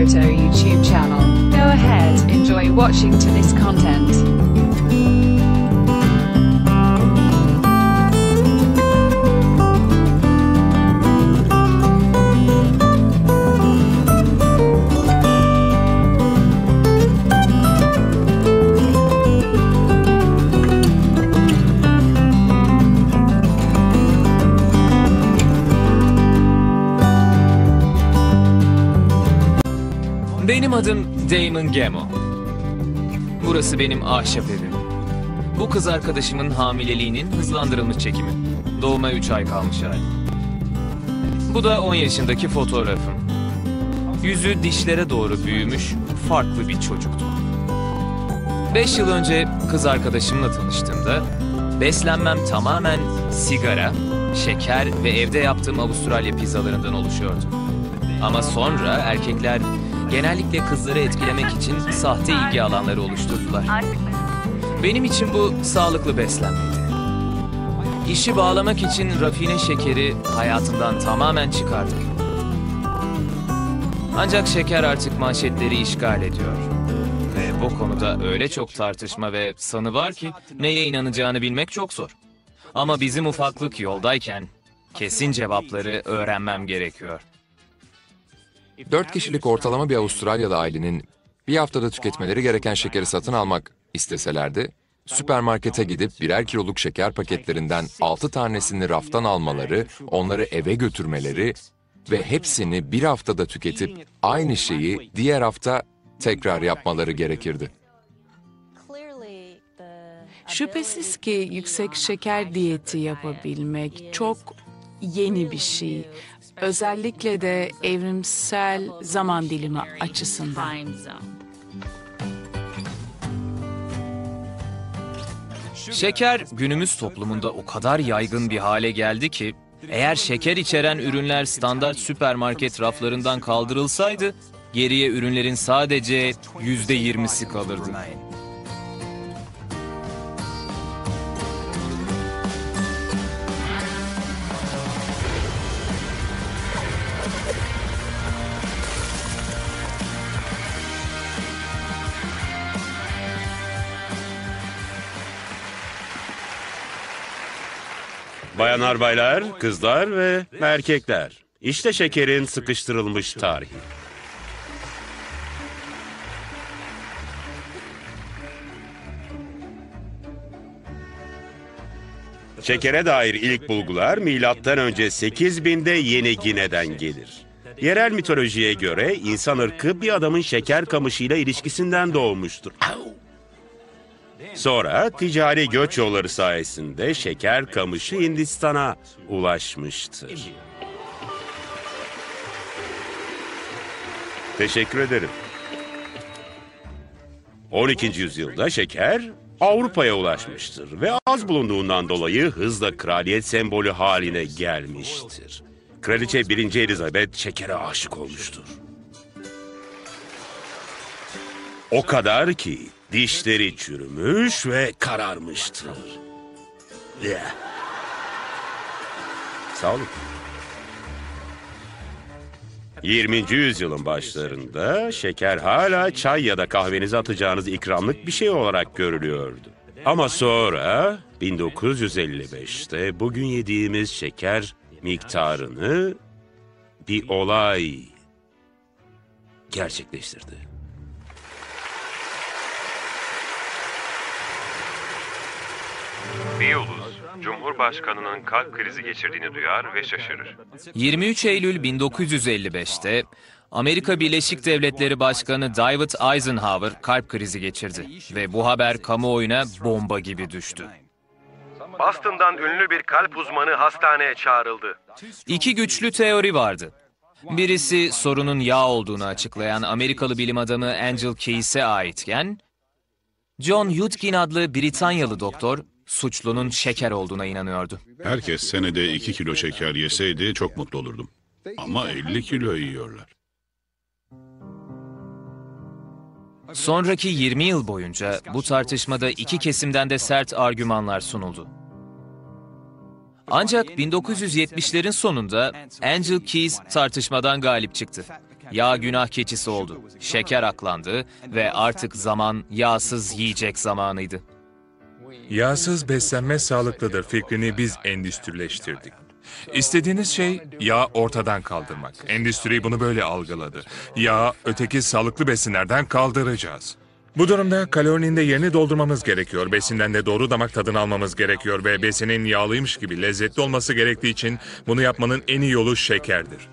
Photo YouTube channel. Go ahead, enjoy watching to this content. Benim adım Damon Gamo. Burası benim ahşap evim. Bu kız arkadaşımın hamileliğinin hızlandırılmış çekimi. Doğuma 3 ay kalmış hali. Bu da 10 yaşındaki fotoğrafım. Yüzü dişlere doğru büyümüş farklı bir çocuktu. 5 yıl önce kız arkadaşımla tanıştığımda beslenmem tamamen sigara, şeker ve evde yaptığım Avustralya pizzalarından oluşuyordu. Ama sonra erkekler genellikle kızları etkilemek için sahte ilgi alanları oluşturdular. Benim için bu sağlıklı beslenmeydi. İşi bağlamak için rafine şekeri hayatımdan tamamen çıkardım. Ancak şeker artık manşetleri işgal ediyor. Ve bu konuda öyle çok tartışma ve sanı var ki neye inanacağını bilmek çok zor. Ama bizim ufaklık yoldayken kesin cevapları öğrenmem gerekiyor. 4 kişilik ortalama bir Avustralyalı ailenin bir haftada tüketmeleri gereken şekeri satın almak isteselerdi, süpermarkete gidip birer kiloluk şeker paketlerinden 6 tanesini raftan almaları, onları eve götürmeleri ve hepsini bir haftada tüketip aynı şeyi diğer hafta tekrar yapmaları gerekirdi. Şüphesiz ki yüksek şeker diyeti yapabilmek çok yeni bir şey. Özellikle de evrimsel zaman dilimi açısından. Şeker günümüz toplumunda o kadar yaygın bir hale geldi ki eğer şeker içeren ürünler standart süpermarket raflarından kaldırılsaydı geriye ürünlerin sadece %20'si kalırdı. Bayanlar, baylar, kızlar ve erkekler. İşte şekerin sıkıştırılmış tarihi. Şekere dair ilk bulgular milattan önce 8000'de Yeni Gine'den gelir. Yerel mitolojiye göre insan ırkı bir adamın şeker kamışıyla ilişkisinden doğmuştur. Sonra ticari göç yolları sayesinde şeker kamışı Hindistan'a ulaşmıştır. Teşekkür ederim. 12. yüzyılda şeker Avrupa'ya ulaşmıştır ve az bulunduğundan dolayı hızla kraliyet sembolü haline gelmiştir. Kraliçe 1. Elizabeth şekere aşık olmuştur. O kadar ki dişleri çürümüş ve kararmıştır. Sağ olun. 20. yüzyılın başlarında şeker hala çay ya da kahvenize atacağınız ikramlık bir şey olarak görülüyordu. Ama sonra 1955'te bugün yediğimiz şeker miktarını bir olay gerçekleştirdi. Bir ulus, Cumhurbaşkanı'nın kalp krizi geçirdiğini duyar ve şaşırır. 23 Eylül 1955'te Amerika Birleşik Devletleri Başkanı Dwight Eisenhower kalp krizi geçirdi ve bu haber kamuoyuna bomba gibi düştü. Boston'dan ünlü bir kalp uzmanı hastaneye çağrıldı. İki güçlü teori vardı. Birisi sorunun yağ olduğunu açıklayan Amerikalı bilim adamı Angel Keys'e aitken, John Yudkin adlı Britanyalı doktor, suçlunun şeker olduğuna inanıyordu. Herkes senede 2 kilo şeker yeseydi çok mutlu olurdum. Ama 50 kilo yiyorlar. Sonraki 20 yıl boyunca bu tartışmada iki kesimden de sert argümanlar sunuldu. Ancak 1970'lerin sonunda Angel Keys tartışmadan galip çıktı. Yağ günah keçisi oldu. Şeker aklandı ve artık zaman yağsız yiyecek zamanıydı. Yağsız beslenme sağlıklıdır fikrini biz endüstrileştirdik. İstediğiniz şey yağ ortadan kaldırmak. Endüstri bunu böyle algıladı. Yağı öteki sağlıklı besinlerden kaldıracağız. Bu durumda kalorinin de yerini doldurmamız gerekiyor. Besinden de doğru damak tadını almamız gerekiyor ve besinin yağlıymış gibi lezzetli olması gerektiği için bunu yapmanın en iyi yolu şekerdir.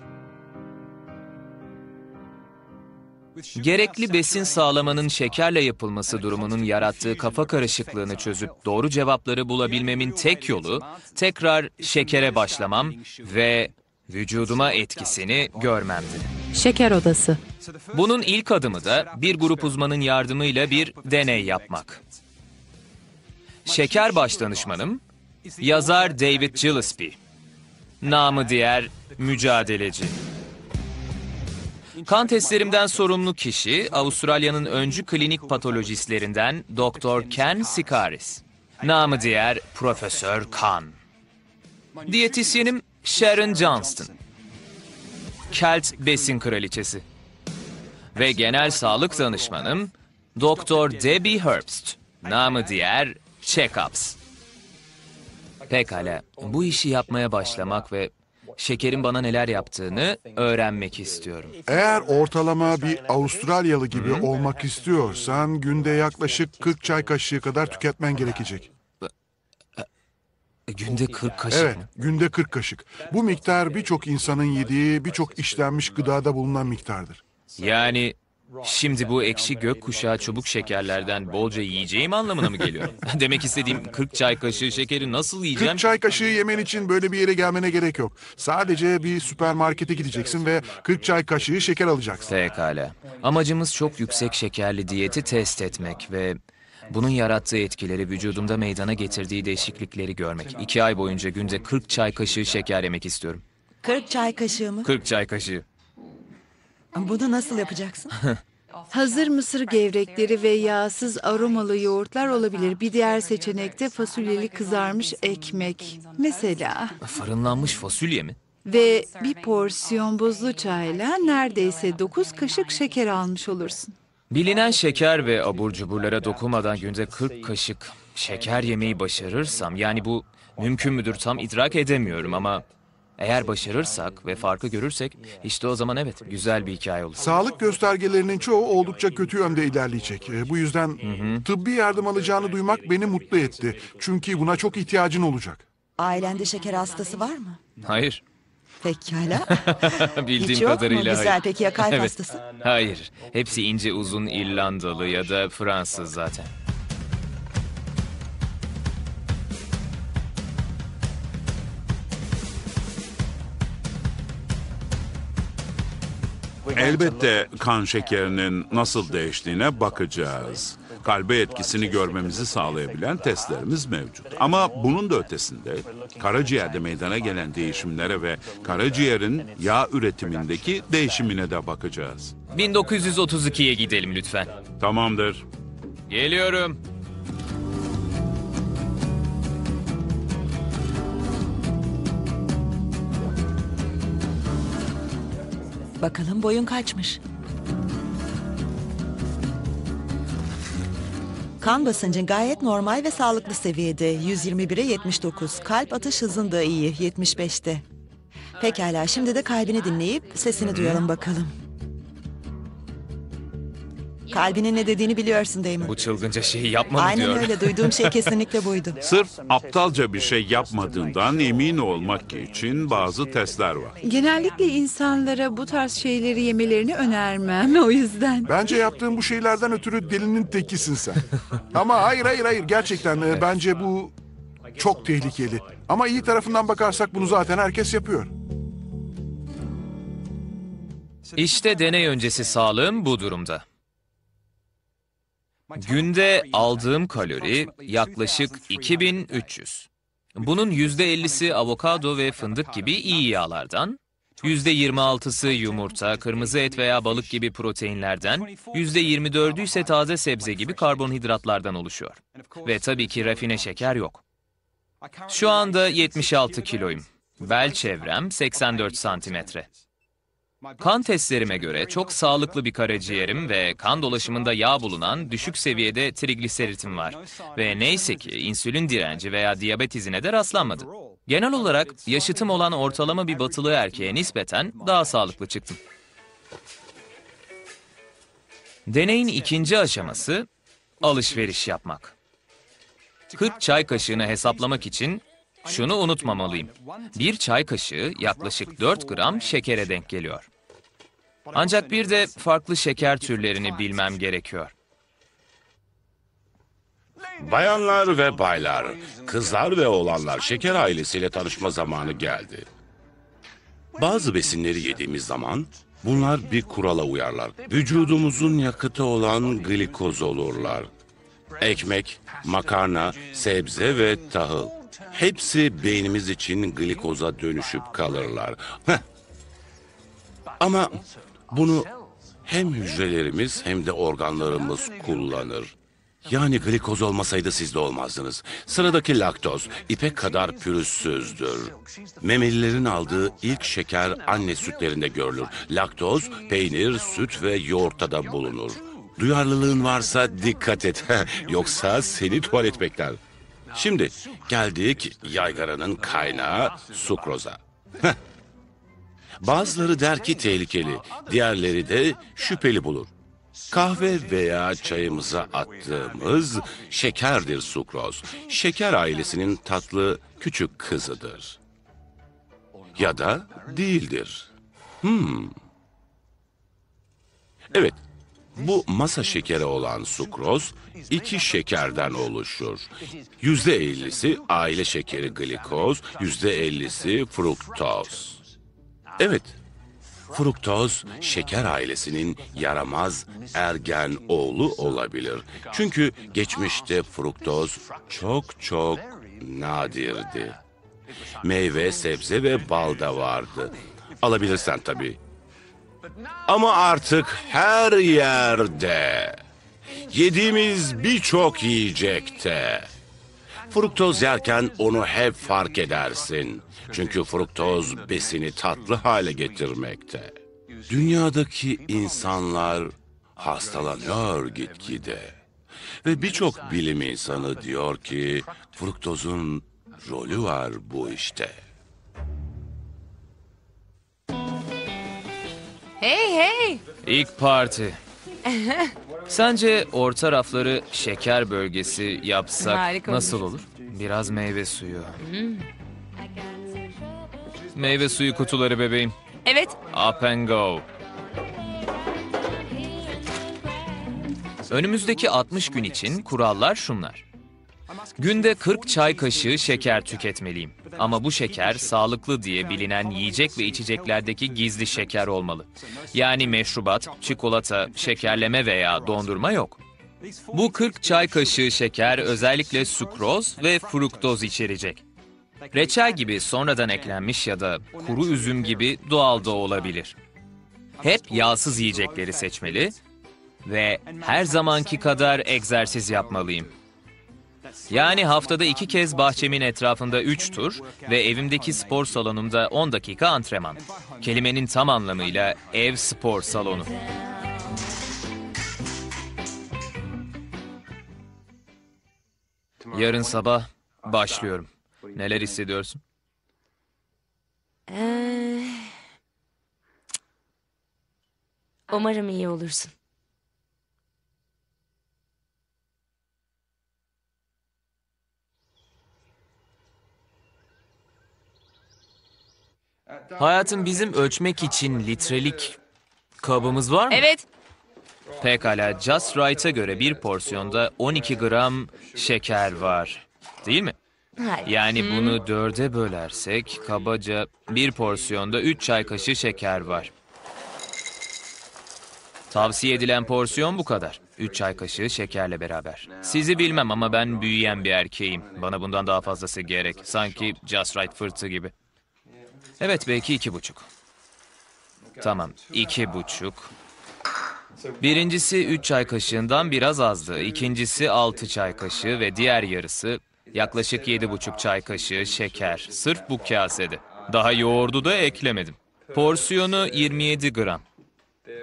Gerekli besin sağlamanın şekerle yapılması durumunun yarattığı kafa karışıklığını çözüp doğru cevapları bulabilmemin tek yolu tekrar şekere başlamam ve vücuduma etkisini görmemdi. Şeker Odası. Bunun ilk adımı da bir grup uzmanın yardımıyla bir deney yapmak. Şeker başdanışmanım, yazar David Gillespie, namı diğer mücadeleci. Kan testlerimden sorumlu kişi, Avustralya'nın öncü klinik patolojistlerinden Dr. Ken Sikaris, namı diğer Profesör Kan. Diyetisyenim Sharon Johnston, Kelt besin kraliçesi. Ve genel sağlık danışmanım Dr. Debbie Herbst, namı diğer Checkups. Pekala, bu işi yapmaya başlamak ve şekerin bana neler yaptığını öğrenmek istiyorum. Eğer ortalama bir Avustralyalı gibi olmak istiyorsan günde yaklaşık 40 çay kaşığı kadar tüketmen gerekecek. Günde 40 kaşık Evet, mı? günde 40 kaşık. Bu miktar birçok insanın yediği birçok işlenmiş gıdada bulunan miktardır. Yani şimdi bu ekşi gökkuşağı çubuk şekerlerden bolca yiyeceğim anlamına mı geliyor? Demek istediğim 40 çay kaşığı şekeri nasıl yiyeceğim? 40 çay kaşığı yemen için böyle bir yere gelmene gerek yok. Sadece bir süpermarkete gideceksin ve 40 çay kaşığı şeker alacaksın. Pekala. Amacımız çok yüksek şekerli diyeti test etmek ve bunun yarattığı etkileri, vücudumda meydana getirdiği değişiklikleri görmek. 2 ay boyunca günde 40 çay kaşığı şeker yemek istiyorum. 40 çay kaşığı mı? 40 çay kaşığı. Bunu nasıl yapacaksın? Hazır mısır gevrekleri ve yağsız aromalı yoğurtlar olabilir. Bir diğer seçenek de fasulyeli kızarmış ekmek. Mesela. Fırınlanmış fasulye mi? Ve bir porsiyon buzlu çayla neredeyse 9 kaşık şeker almış olursun. Bilinen şeker ve abur cuburlara dokunmadan günde 40 kaşık şeker yemeyi başarırsam, yani bu mümkün müdür tam idrak edemiyorum ama eğer başarırsak ve farkı görürsek işte o zaman evet güzel bir hikaye olur. Sağlık göstergelerinin çoğu oldukça kötü yönde ilerleyecek. Bu yüzden tıbbi yardım alacağını duymak beni mutlu etti. Çünkü buna çok ihtiyacın olacak. Ailende şeker hastası var mı? Hayır. Pekala. Bildiğim Hiç yok mu? kadarıyla Güzel, hayır. peki ya kalp Evet. hastası? Hayır. Hepsi ince uzun İrlandalı ya da Fransız zaten. Elbette kan şekerinin nasıl değiştiğine bakacağız. Kalbe etkisini görmemizi sağlayabilen testlerimiz mevcut. Ama bunun da ötesinde karaciğerde meydana gelen değişimlere ve karaciğerin yağ üretimindeki değişimine de bakacağız. 1932'ye gidelim lütfen. Tamamdır. Geliyorum. Bakalım boyun kaçmış? Kan basıncın gayet normal ve sağlıklı seviyede. 121'e 79. Kalp atış hızın da iyi. 75'te. Pekala, şimdi de kalbini dinleyip sesini duyalım bakalım. Kalbinin ne dediğini biliyorsun Damon. Bu çılgınca şeyi yapma mı Aynen diyor. öyle. Duyduğum şey kesinlikle buydu. Sırf aptalca bir şey yapmadığından emin olmak için bazı testler var. Genellikle insanlara bu tarz şeyleri yemelerini önermem o yüzden. Bence yaptığın bu şeylerden ötürü delinin tekisin sen. Ama hayır gerçekten bence bu çok tehlikeli. Ama iyi tarafından bakarsak bunu zaten herkes yapıyor. İşte deney öncesi sağlığım bu durumda. Günde aldığım kalori yaklaşık 2300. Bunun %50'si avokado ve fındık gibi iyi yağlardan, %26'sı yumurta, kırmızı et veya balık gibi proteinlerden, %24'ü ise taze sebze gibi karbonhidratlardan oluşuyor. Ve tabii ki rafine şeker yok. Şu anda 76 kiloyum. Bel çevrem 84 santimetre. Kan testlerime göre çok sağlıklı bir karaciğerim ve kan dolaşımında yağ bulunan düşük seviyede trigliseritim var. Ve neyse ki insülin direnci veya diyabet izine de rastlanmadı. Genel olarak yaşıtım olan ortalama bir batılı erkeğe nispeten daha sağlıklı çıktım. Deneyin ikinci aşaması alışveriş yapmak. 40 çay kaşığını hesaplamak için şunu unutmamalıyım. Bir çay kaşığı yaklaşık 4 gram şekere denk geliyor. Ancak bir de farklı şeker türlerini bilmem gerekiyor. Bayanlar ve baylar, kızlar ve oğlanlar, şeker ailesiyle tanışma zamanı geldi. Bazı besinleri yediğimiz zaman bunlar bir kurala uyarlar. Vücudumuzun yakıtı olan glikoz olurlar. Ekmek, makarna, sebze ve tahıl. Hepsi beynimiz için glikoza dönüşüp kalırlar. Ama bunu hem hücrelerimiz hem de organlarımız kullanır. Yani glikoz olmasaydı siz de olmazdınız. Sıradaki laktoz, ipek kadar pürüzsüzdür. Memelilerin aldığı ilk şeker anne sütlerinde görülür. Laktoz, peynir, süt ve yoğurtta bulunur. Duyarlılığın varsa dikkat et. Yoksa seni tuvalet bekler. Şimdi geldik yaygaranın kaynağı sukroza. Bazıları der ki tehlikeli, diğerleri de şüpheli bulur. Kahve veya çayımıza attığımız şekerdir sukroz. Şeker ailesinin tatlı küçük kızıdır. Ya da değildir. Evet, bu masa şekeri olan sukroz 2 şekerden oluşur. %50'si aile şekeri glikoz, %50'si fruktoz. Evet, fruktoz şeker ailesinin yaramaz ergen oğlu olabilir. Çünkü geçmişte fruktoz çok nadirdi. Meyve, sebze ve bal da vardı. Alabilirsen tabii. Ama artık her yerde, yediğimiz birçok yiyecekte. Fruktoz yerken onu hep fark edersin. Çünkü fruktoz besini tatlı hale getirmekte. Dünyadaki insanlar hastalanıyor gitgide. Ve birçok bilim insanı diyor ki fruktozun rolü var bu işte. Hey! İlk parti. Sence orta rafları şeker bölgesi yapsak Harika nasıl olur. olur? Biraz meyve suyu. Meyve suyu kutuları bebeğim. Evet. Up and go. Önümüzdeki 60 gün için kurallar şunlar. Günde 40 çay kaşığı şeker tüketmeliyim. Ama bu şeker sağlıklı diye bilinen yiyecek ve içeceklerdeki gizli şeker olmalı. Yani meşrubat, çikolata, şekerleme veya dondurma yok. Bu 40 çay kaşığı şeker özellikle sukroz ve fruktoz içerecek. Reçel gibi sonradan eklenmiş ya da kuru üzüm gibi doğal da olabilir. Hep yağsız yiyecekleri seçmeli ve her zamanki kadar egzersiz yapmalıyım. Yani haftada 2 kez bahçemin etrafında 3 tur ve evimdeki spor salonumda 10 dakika antrenman. Kelimenin tam anlamıyla ev spor salonu. Yarın sabah başlıyorum. Neler hissediyorsun? Umarım iyi olursun. Hayatım, bizim ölçmek için litrelik kabımız var mı? Evet. Pekala, Just Right'a göre bir porsiyonda 12 gram şeker var. Değil mi? Hayır. Yani bunu 4'e bölersek kabaca bir porsiyonda 3 çay kaşığı şeker var. Tavsiye edilen porsiyon bu kadar. 3 çay kaşığı şekerle beraber. Sizi bilmem ama ben büyüyen bir erkeğim. Bana bundan daha fazlası gerek. Sanki Just Right fırtı gibi. Evet, belki 2,5. Tamam, 2,5. Birincisi 3 çay kaşığından biraz azdı. İkincisi 6 çay kaşığı ve diğer yarısı yaklaşık 7,5 çay kaşığı şeker. Sırf bu kasede. Daha yoğurdu da eklemedim. Porsiyonu 27 gram.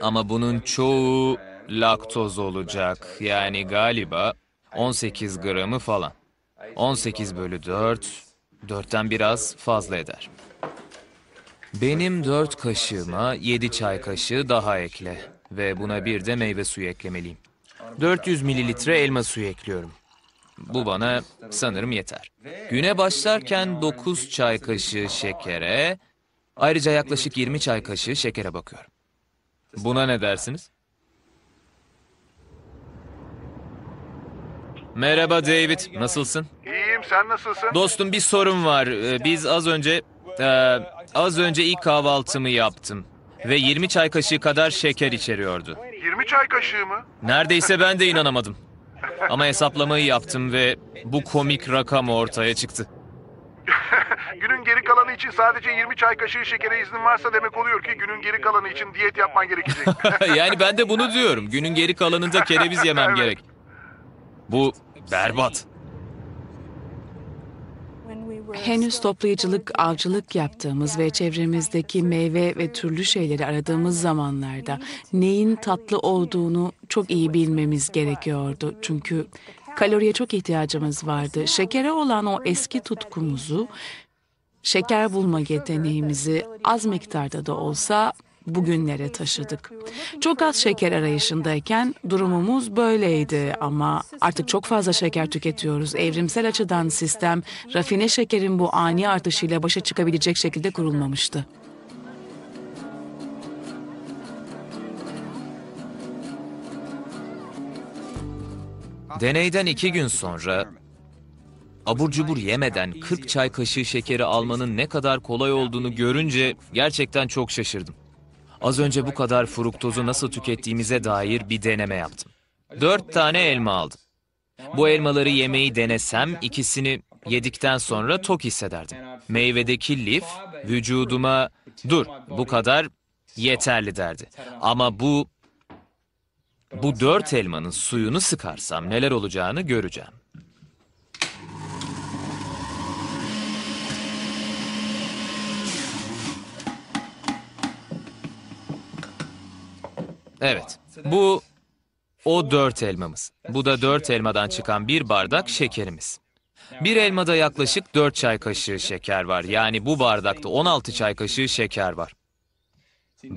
Ama bunun çoğu laktoz olacak. Yani galiba 18 gramı falan. 18 bölü 4, 4'ten biraz fazla eder. Benim 4 kaşığıma 7 çay kaşığı daha ekle. Ve buna bir de meyve suyu eklemeliyim. 400 mililitre elma suyu ekliyorum. Bu bana sanırım yeter. Güne başlarken 9 çay kaşığı şekere, ayrıca yaklaşık 20 çay kaşığı şekere bakıyorum. Buna ne dersiniz? Merhaba David, nasılsın? İyiyim, sen nasılsın? Dostum bir sorun var. Biz az önce ilk kahvaltımı yaptım. Ve 20 çay kaşığı kadar şeker içeriyordu. 20 çay kaşığı mı? Neredeyse ben de inanamadım. Ama hesaplamayı yaptım ve bu komik rakam ortaya çıktı. Günün geri kalanı için sadece 20 çay kaşığı şekere iznin varsa demek oluyor ki günün geri kalanı için diyet yapman gerekecek. Yani ben de bunu diyorum. Günün geri kalanında kereviz yemem gerek. Bu berbat. Henüz toplayıcılık, avcılık yaptığımız ve çevremizdeki meyve ve türlü şeyleri aradığımız zamanlarda neyin tatlı olduğunu çok iyi bilmemiz gerekiyordu. Çünkü kaloriye çok ihtiyacımız vardı. Şekere olan o eski tutkumuzu, şeker bulma yeteneğimizi az miktarda da olsa bugünlere taşıdık. Çok az şeker arayışındayken durumumuz böyleydi ama artık çok fazla şeker tüketiyoruz. Evrimsel açıdan sistem, rafine şekerin bu ani artışıyla başa çıkabilecek şekilde kurulmamıştı. Deneyden 2 gün sonra abur cubur yemeden 40 çay kaşığı şekeri almanın ne kadar kolay olduğunu görünce gerçekten çok şaşırdım. Az önce bu kadar fruktozu nasıl tükettiğimize dair bir deneme yaptım. 4 tane elma aldım. Bu elmaları yemeyi denesem ikisini yedikten sonra tok hissederdim. Meyvedeki lif vücuduma dur bu kadar yeterli derdi. Ama bu 4 elmanın suyunu sıkarsam neler olacağını göreceğim. Evet, bu o 4 elmamız. Bu da 4 elmadan çıkan bir bardak şekerimiz. Bir elmada yaklaşık 4 çay kaşığı şeker var. Yani bu bardakta 16 çay kaşığı şeker var.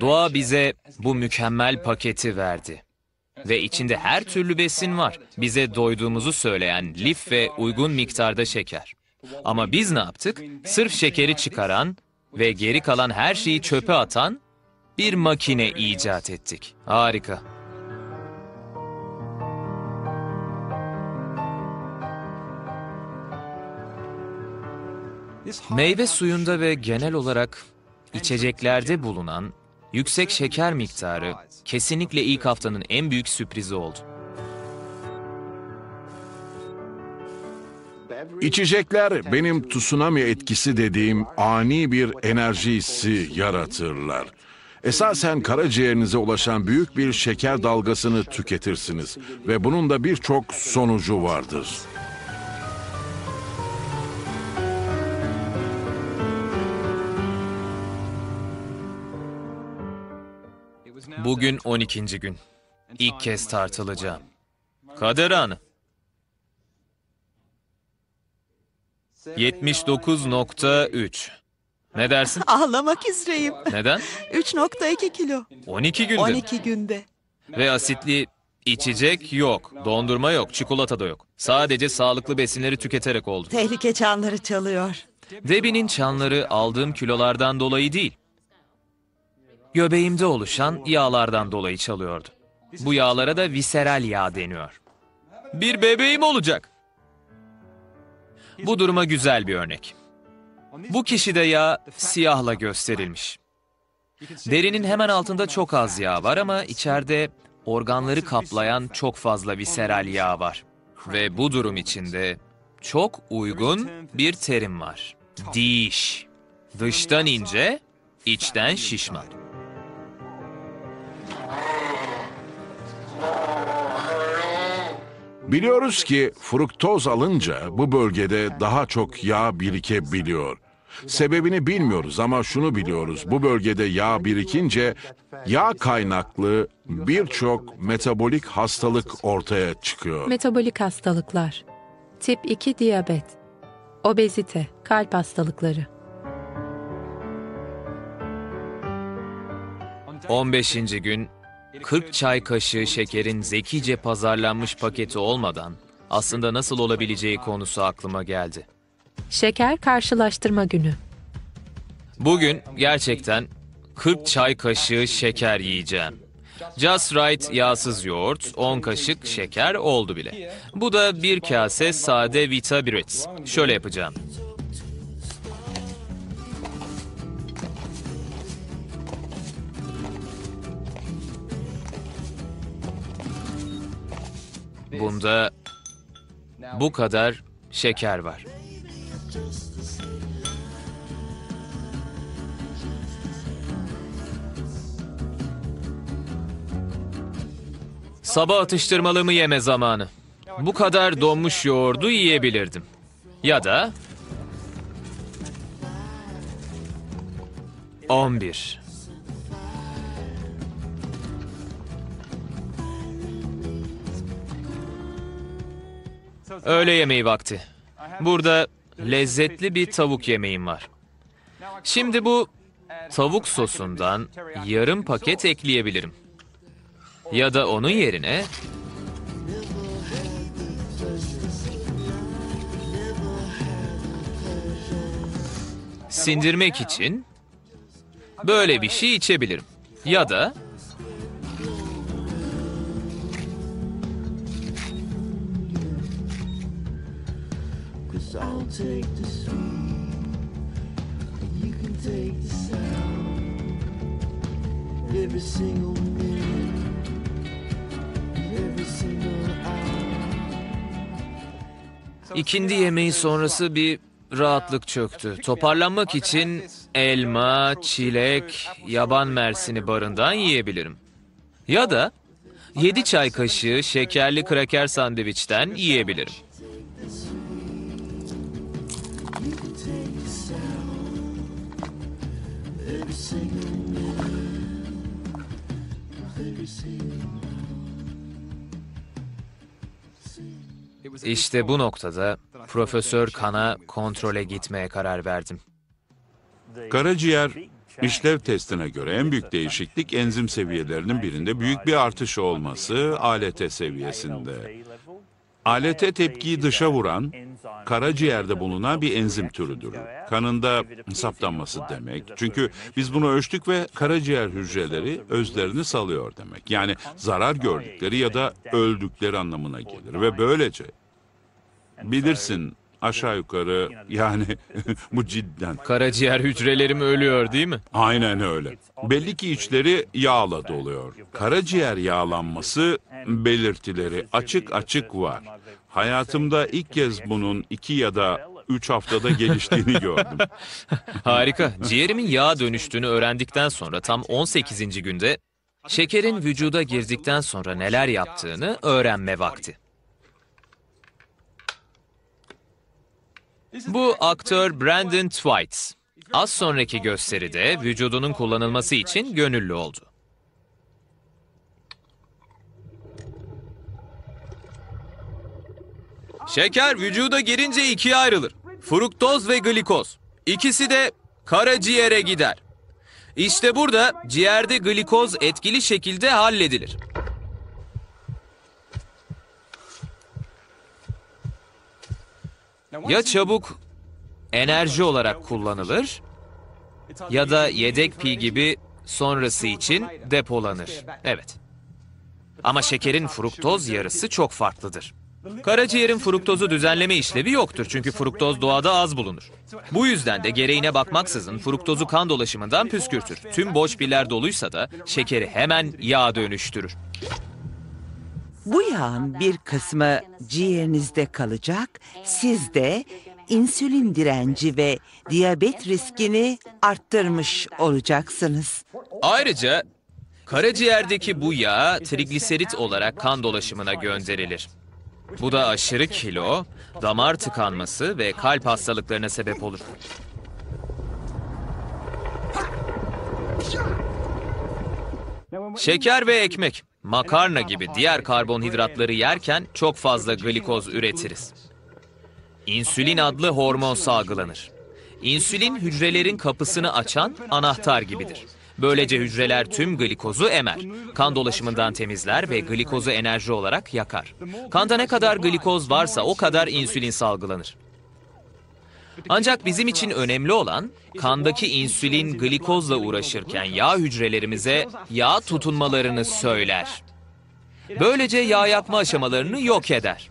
Doğa bize bu mükemmel paketi verdi. Ve içinde her türlü besin var. Bize doyduğumuzu söyleyen lif ve uygun miktarda şeker. Ama biz ne yaptık? Sırf şekeri çıkaran ve geri kalan her şeyi çöpe atan bir makine icat ettik. Harika. Meyve suyunda ve genel olarak içeceklerde bulunan yüksek şeker miktarı kesinlikle ilk haftanın en büyük sürprizi oldu. İçecekler benim tsunami etkisi dediğim ani bir enerji hissi yaratırlar. Esasen karaciğerinize ulaşan büyük bir şeker dalgasını tüketirsiniz ve bunun da birçok sonucu vardır. Bugün 12. gün. İlk kez tartılacağım. Kader anı. 79.3. Ne dersin? Ağlamak üzereyim. Neden? 3,2 kilo. 12 günde. 12 günde. Ve asitli içecek yok, dondurma yok, çikolata da yok. Sadece sağlıklı besinleri tüketerek oldu. Tehlike çanları çalıyor. Debbie'nin çanları aldığım kilolardan dolayı değil. Göbeğimde oluşan yağlardan dolayı çalıyordu. Bu yağlara da viseral yağ deniyor. Bir bebeğim olacak. Bu duruma güzel bir örnek. Bu kişide yağ siyahla gösterilmiş. Derinin hemen altında çok az yağ var ama içeride organları kaplayan çok fazla viseral yağ var. Ve bu durum içinde çok uygun bir terim var. Diş. Dıştan ince, içten şişman. Biliyoruz ki fruktoz alınca bu bölgede daha çok yağ birikebiliyor. Sebebini bilmiyoruz ama şunu biliyoruz. Bu bölgede yağ birikince yağ kaynaklı birçok metabolik hastalık ortaya çıkıyor. Metabolik hastalıklar, tip 2 diyabet, obezite, kalp hastalıkları. 15. gün 40 çay kaşığı şekerin zekice pazarlanmış paketi olmadan aslında nasıl olabileceği konusu aklıma geldi. Şeker karşılaştırma günü. Bugün gerçekten 40 çay kaşığı şeker yiyeceğim. Just Right yağsız yoğurt, 10 kaşık şeker oldu bile. Bu da bir kase sade Vita Brits. Şöyle yapacağım. Bunda bu kadar şeker var. Sabah atıştırmalığımı yeme zamanı. Bu kadar donmuş yoğurdu yiyebilirdim. Ya da 11. Öğle yemeği vakti. Burada lezzetli bir tavuk yemeğim var. Şimdi bu tavuk sosundan yarım paket ekleyebilirim. Ya da onun yerine sindirmek için böyle bir şey içebilirim. Ya da İkindi yemeği sonrası bir rahatlık çöktü. Toparlanmak için elma, çilek, yaban mersini barından yiyebilirim. Ya da 7 çay kaşığı şekerli kraker sandviçten yiyebilirim. İşte bu noktada Profesör Khan'a kontrole gitmeye karar verdim. Karaciğer işlev testine göre en büyük değişiklik enzim seviyelerinin birinde büyük bir artış olması ALT seviyesinde. ALT tepkiyi dışa vuran, karaciğerde bulunan bir enzim türüdür. Kanında saptanması demek. Çünkü biz bunu ölçtük ve karaciğer hücreleri özlerini salıyor demek. Yani zarar gördükleri ya da öldükleri anlamına gelir ve böylece bilirsin aşağı yukarı yani bu cidden. Karaciğer hücrelerim ölüyor değil mi? Aynen öyle. Belli ki içleri yağla doluyor. Karaciğer yağlanması belirtileri açık açık var. Hayatımda ilk kez bunun 2 ya da 3 haftada geliştiğini gördüm. Harika. Ciğerimin yağa dönüştüğünü öğrendikten sonra tam 18. günde şekerin vücuda girdikten sonra neler yaptığını öğrenme vakti. Bu aktör Brandon Twight. Az sonraki gösteride vücudunun kullanılması için gönüllü oldu. Şeker vücuda girince ikiye ayrılır. Fruktoz ve glikoz. İkisi de karaciğere gider. İşte burada ciğerde glikoz etkili şekilde halledilir. Ya çabuk enerji olarak kullanılır ya da yedek pil gibi sonrası için depolanır. Evet. Ama şekerin fruktoz yarısı çok farklıdır. Karaciğerin fruktozu düzenleme işlevi yoktur çünkü fruktoz doğada az bulunur. Bu yüzden de gereğine bakmaksızın fruktozu kan dolaşımından püskürtür. Tüm boş piller doluysa da şekeri hemen yağa dönüştürür. Bu yağın bir kısmı ciğerinizde kalacak, siz de insülin direnci ve diyabet riskini arttırmış olacaksınız. Ayrıca karaciğerdeki bu yağ trigliserit olarak kan dolaşımına gönderilir. Bu da aşırı kilo, damar tıkanması ve kalp hastalıklarına sebep olur. Şeker ve ekmek, makarna gibi diğer karbonhidratları yerken çok fazla glikoz üretiriz. İnsülin adlı hormon salgılanır. İnsülin hücrelerin kapısını açan anahtar gibidir. Böylece hücreler tüm glikozu emer. Kan dolaşımından temizler ve glikozu enerji olarak yakar. Kanda ne kadar glikoz varsa o kadar insülin salgılanır. Ancak bizim için önemli olan kandaki insülin glikozla uğraşırken yağ hücrelerimize yağ tutunmalarını söyler. Böylece yağ yakma aşamalarını yok eder.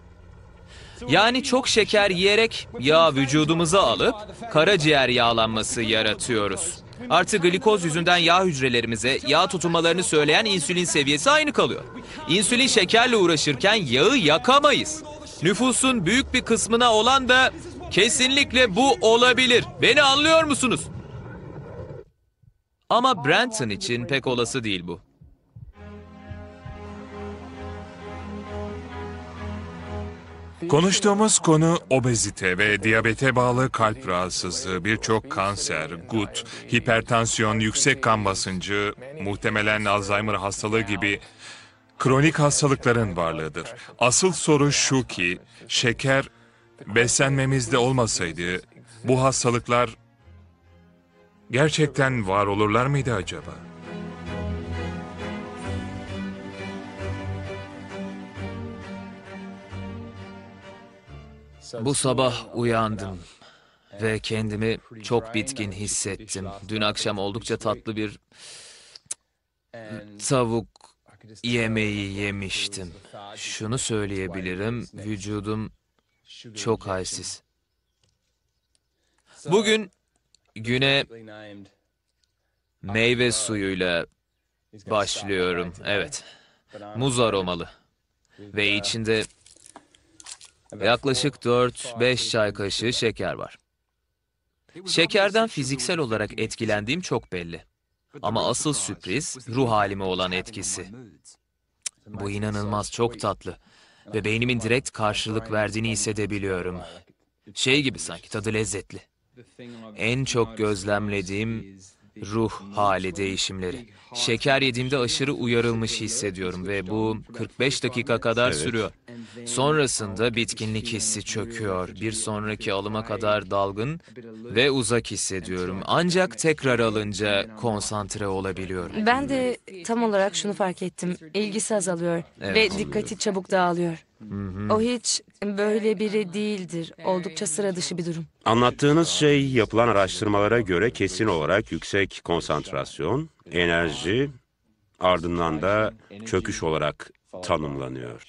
Yani çok şeker yiyerek yağ vücudumuza alıp karaciğer yağlanması yaratıyoruz. Artı glikoz yüzünden yağ hücrelerimize yağ tutunmalarını söyleyen insülin seviyesi aynı kalıyor. İnsülin şekerle uğraşırken yağı yakamayız. Nüfusun büyük bir kısmına olan da kesinlikle bu olabilir. Beni anlıyor musunuz? Ama Brandon için pek olası değil bu. Konuştuğumuz konu obezite ve diyabete bağlı kalp rahatsızlığı, birçok kanser, gut, hipertansiyon, yüksek kan basıncı, muhtemelen Alzheimer hastalığı gibi kronik hastalıkların varlığıdır. Asıl soru şu ki, şeker beslenmemizde olmasaydı bu hastalıklar gerçekten var olurlar mıydı acaba? Bu sabah uyandım ve kendimi çok bitkin hissettim. Dün akşam oldukça tatlı bir tavuk yemeği yemiştim. Şunu söyleyebilirim, vücudum çok halsiz. Bugün güne meyve suyuyla başlıyorum. Evet, muz aromalı ve içinde yaklaşık 4-5 çay kaşığı şeker var. Şekerden fiziksel olarak etkilendiğim çok belli. Ama asıl sürpriz ruh halime olan etkisi. Bu inanılmaz, çok tatlı. Ve beynimin direkt karşılık verdiğini hissedebiliyorum. Şey gibi sanki, tadı lezzetli. En çok gözlemlediğim ruh hali değişimleri. Şeker yediğimde aşırı uyarılmış hissediyorum ve bu 45 dakika kadar sürüyor. Sonrasında bitkinlik hissi çöküyor. Bir sonraki alıma kadar dalgın ve uzak hissediyorum. Ancak tekrar alınca konsantre olabiliyorum. Ben de tam olarak şunu fark ettim. İlgisi azalıyor ve dikkati çabuk dağılıyor. O hiç böyle biri değildir. Oldukça sıra dışı bir durum. Anlattığınız şey yapılan araştırmalara göre kesin olarak yüksek konsantrasyon, enerji, ardından da çöküş olarak tanımlanıyor.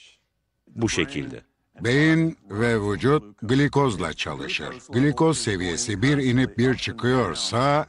Bu şekilde. Beyin ve vücut glikozla çalışır. Glikoz seviyesi bir inip bir çıkıyorsa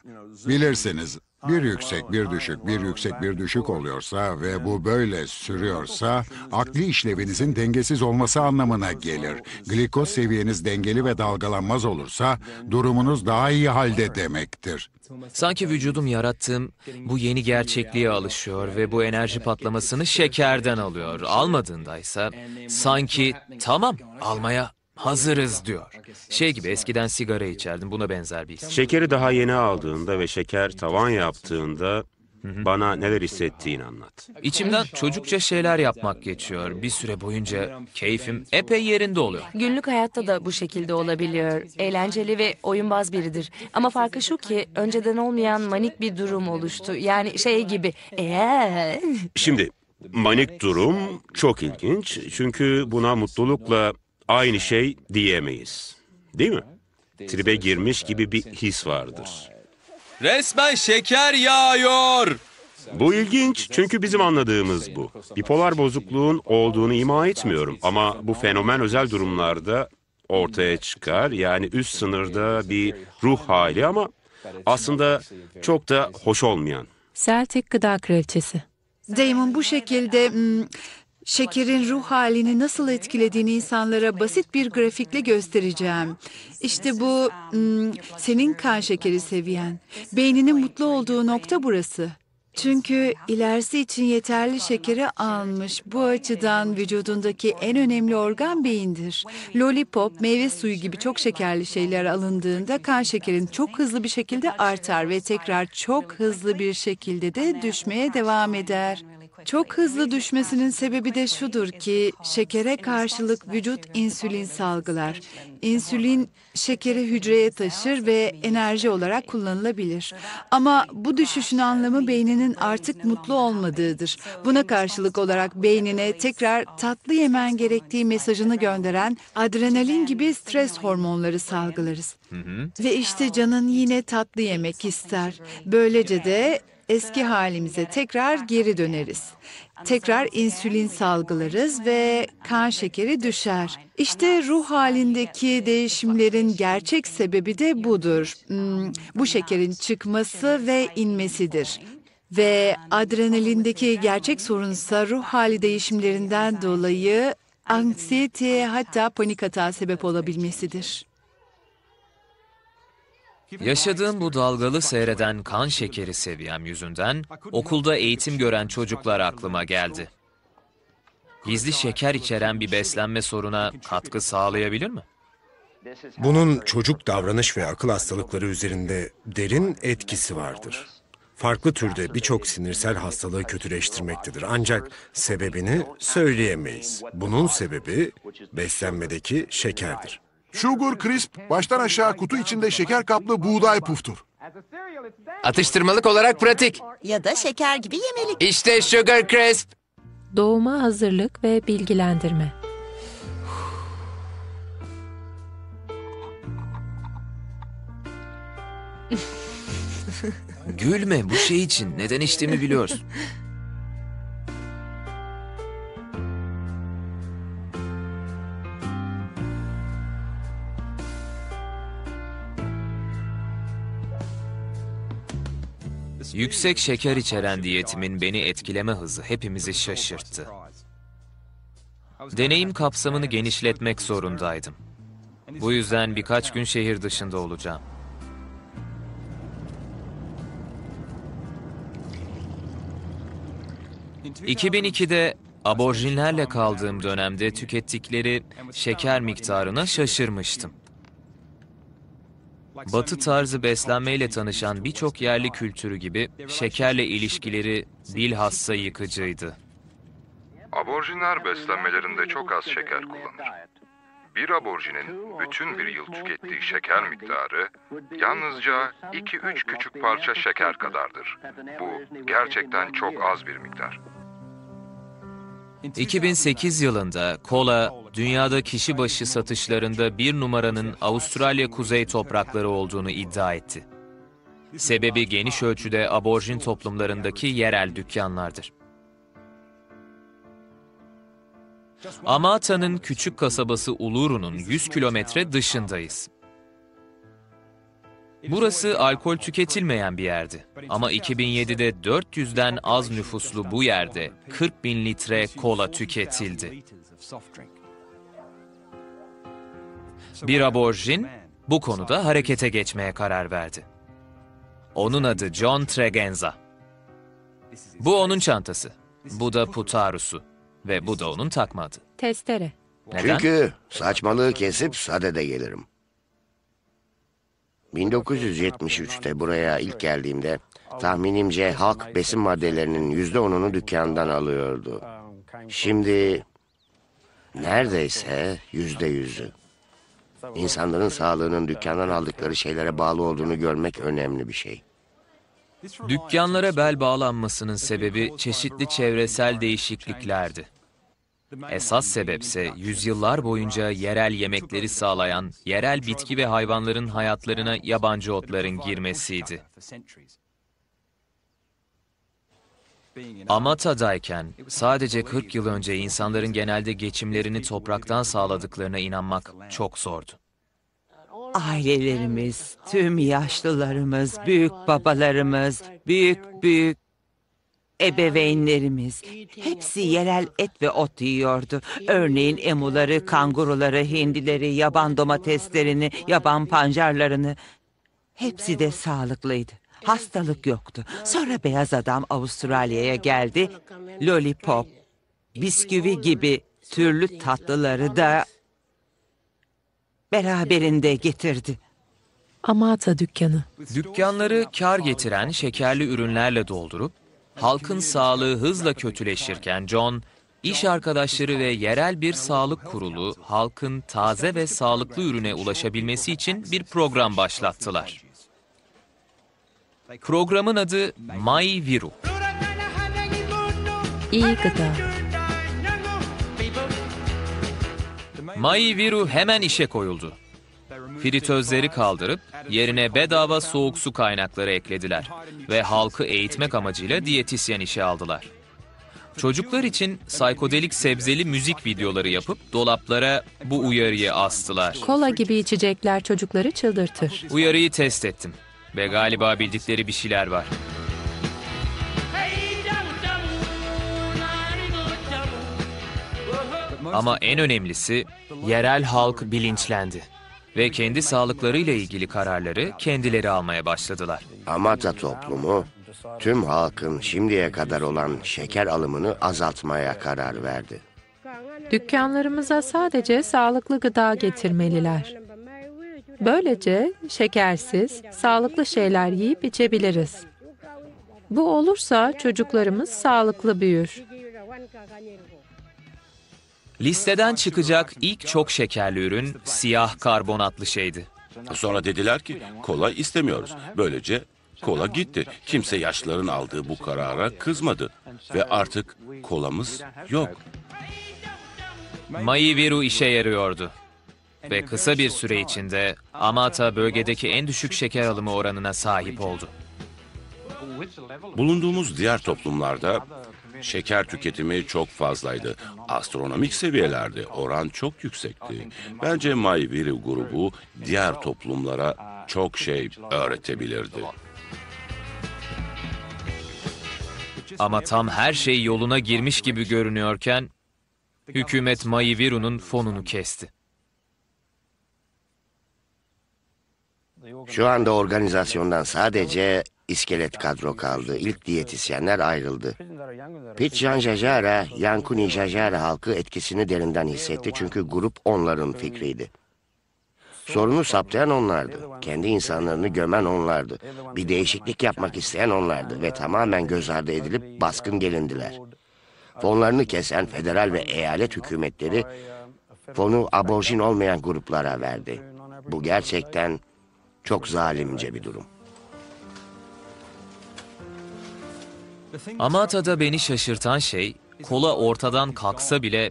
bilirsiniz. Bir yüksek, bir düşük, bir yüksek, bir düşük oluyorsa ve bu böyle sürüyorsa akli işlevinizin dengesiz olması anlamına gelir. Glikoz seviyeniz dengeli ve dalgalanmaz olursa durumunuz daha iyi halde demektir. Sanki vücudum yarattığım bu yeni gerçekliğe alışıyor ve bu enerji patlamasını şekerden alıyor. Almadığındaysa sanki tamam almaya hazırız diyor. Şey gibi eskiden sigara içerdim, buna benzer bir his. Şekeri daha yeni aldığında ve şeker tavan yaptığında bana neler hissettiğini anlat. İçimden çocukça şeyler yapmak geçiyor. Bir süre boyunca keyfim epey yerinde oluyor. Günlük hayatta da bu şekilde olabiliyor. Eğlenceli ve oyunbaz biridir. Ama farkı şu ki önceden olmayan manik bir durum oluştu. Yani şey gibi. Şimdi manik durum çok ilginç. Çünkü buna mutlulukla aynı şey diyemeyiz. Değil mi? Tribe girmiş gibi bir his vardır. Resmen şeker yağıyor. Bu ilginç çünkü bizim anladığımız bu. Bipolar bozukluğun olduğunu ima etmiyorum ama bu fenomen özel durumlarda ortaya çıkar. Yani üst sınırda bir ruh hali ama aslında çok da hoş olmayan. Celtic Gıda Kraliçesi. Damon, bu şekilde şekerin ruh halini nasıl etkilediğini insanlara basit bir grafikle göstereceğim. İşte bu senin kan şekeri seviyen. Beyninin mutlu olduğu nokta burası. Çünkü ilerisi için yeterli şekeri almış. Bu açıdan vücudundaki en önemli organ beyindir. Lollipop, meyve suyu gibi çok şekerli şeyler alındığında kan şekerin çok hızlı bir şekilde artar ve tekrar çok hızlı bir şekilde de düşmeye devam eder. Çok hızlı düşmesinin sebebi de şudur ki şekere karşılık vücut insülin salgılar. İnsülin şekeri hücreye taşır ve enerji olarak kullanılabilir. Ama bu düşüşün anlamı beyninin artık mutlu olmadığıdır. Buna karşılık olarak beynine tekrar tatlı yemen gerektiği mesajını gönderen adrenalin gibi stres hormonları salgılarız. Ve işte canın yine tatlı yemek ister. Böylece de eski halimize tekrar geri döneriz. Tekrar insülin salgılarız ve kan şekeri düşer. İşte ruh halindeki değişimlerin gerçek sebebi de budur. Bu şekerin çıkması ve inmesidir. Ve adrenalindeki gerçek sorunsa ruh hali değişimlerinden dolayı anksiyeteye hatta panik atağa sebep olabilmesidir. Yaşadığım bu dalgalı seyreden kan şekeri seviyem yüzünden okulda eğitim gören çocuklar aklıma geldi. Gizli şeker içeren bir beslenme soruna katkı sağlayabilir mi? Bunun çocuk davranış ve akıl hastalıkları üzerinde derin etkisi vardır. Farklı türde birçok sinirsel hastalığı kötüleştirmektedir. Ancak sebebini söyleyemeyiz. Bunun sebebi beslenmedeki şekerdir. Sugar Crisp baştan aşağı kutu içinde şeker kaplı buğday puftur. Atıştırmalık olarak pratik. Ya da şeker gibi yemelik. İşte Sugar Crisp. Doğuma hazırlık ve bilgilendirme. Gülme, bu şey için neden içtiğimi biliyorsun. Yüksek şeker içeren diyetimin beni etkileme hızı hepimizi şaşırttı. Deneyim kapsamını genişletmek zorundaydım. Bu yüzden birkaç gün şehir dışında olacağım. ...2002'de aborjinlerle kaldığım dönemde tükettikleri şeker miktarına şaşırmıştım. Batı tarzı beslenmeyle tanışan birçok yerli kültürü gibi şekerle ilişkileri bilhassa yıkıcıydı. Aborjinler beslenmelerinde çok az şeker kullanır. Bir aborjinin bütün bir yıl tükettiği şeker miktarı yalnızca 2-3 küçük parça şeker kadardır. Bu gerçekten çok az bir miktar. 2008 yılında kola, dünyada kişi başı satışlarında bir numaranın Avustralya kuzey toprakları olduğunu iddia etti. Sebebi geniş ölçüde aborjin toplumlarındaki yerel dükkanlardır. Amata'nın küçük kasabası Uluru'nun 100 kilometre dışındayız. Burası alkol tüketilmeyen bir yerdi. Ama 2007'de 400'den az nüfuslu bu yerde 40.000 litre kola tüketildi. Bir aborjin bu konuda harekete geçmeye karar verdi. Onun adı John Tregenza. Bu onun çantası. Bu da Putarusu. Ve bu da onun takma adı. Testere. Neden? Çünkü saçmalığı kesip sadede gelirim. 1973'te buraya ilk geldiğimde tahminimce halk besin maddelerinin %10'unu dükkandan alıyordu. Şimdi neredeyse %100'ü. İnsanların sağlığının dükkandan aldıkları şeylere bağlı olduğunu görmek önemli bir şey. Dükkanlara bel bağlanmasının sebebi çeşitli çevresel değişikliklerdi. Esas sebepse yüzyıllar boyunca yerel yemekleri sağlayan yerel bitki ve hayvanların hayatlarına yabancı otların girmesiydi. Amata'dayken sadece 40 yıl önce insanların genelde geçimlerini topraktan sağladıklarına inanmak çok zordu. Ailelerimiz, tüm yaşlılarımız, büyük babalarımız, büyük ebeveynlerimiz hepsi yerel et ve ot yiyordu. Örneğin emuları, kanguruları, hindileri, yaban domateslerini, yaban pancarlarını. Hepsi de sağlıklıydı. Hastalık yoktu. Sonra beyaz adam Avustralya'ya geldi. Lollipop, bisküvi gibi türlü tatlıları da beraberinde getirdi. Amata dükkanı. Dükkanları kar getiren şekerli ürünlerle doldurup halkın sağlığı hızla kötüleşirken John, iş arkadaşları ve yerel bir sağlık kurulu halkın taze ve sağlıklı ürüne ulaşabilmesi için bir program başlattılar. Programın adı My Viru. İyi gıda. My Viru hemen işe koyuldu. Fritözleri kaldırıp yerine bedava soğuk su kaynakları eklediler ve halkı eğitmek amacıyla diyetisyen işe aldılar. Çocuklar için psikodelik sebzeli müzik videoları yapıp dolaplara bu uyarıyı astılar. Kola gibi içecekler çocukları çıldırtır. Uyarıyı test ettim ve galiba bildikleri bir şeyler var. Ama en önemlisi yerel halk bilinçlendi ve kendi sağlıklarıyla ilgili kararları kendileri almaya başladılar. Amata toplumu tüm halkın şimdiye kadar olan şeker alımını azaltmaya karar verdi. Dükkanlarımıza sadece sağlıklı gıda getirmeliler. Böylece şekersiz, sağlıklı şeyler yiyip içebiliriz. Bu olursa çocuklarımız sağlıklı büyür. Listeden çıkacak ilk çok şekerli ürün siyah karbonatlı şeydi. Sonra dediler ki kola istemiyoruz. Böylece kola gitti. Kimse yaşlıların aldığı bu karara kızmadı. Ve artık kolamız yok. My Viru işe yarıyordu. Ve kısa bir süre içinde Amata bölgedeki en düşük şeker alımı oranına sahip oldu. Bulunduğumuz diğer toplumlarda şeker tüketimi çok fazlaydı. Astronomik seviyelerde oran çok yüksekti. Bence My Viru grubu diğer toplumlara çok şey öğretebilirdi. Ama tam her şey yoluna girmiş gibi görünüyorken hükümet My Viru'nun fonunu kesti. Şu anda organizasyondan sadece iskelet kadro kaldı. İlk diyetisyenler ayrıldı. Pitjan Jajara, Yankuni Jajara halkı etkisini derinden hissetti çünkü grup onların fikriydi. Sorunu saptayan onlardı. Kendi insanlarını gömen onlardı. Bir değişiklik yapmak isteyen onlardı ve tamamen göz ardı edilip baskın gelindiler. Fonlarını kesen federal ve eyalet hükümetleri fonu aborjin olmayan gruplara verdi. Bu gerçekten çok zalimce bir durum. Amata'da beni şaşırtan şey, kola ortadan kalksa bile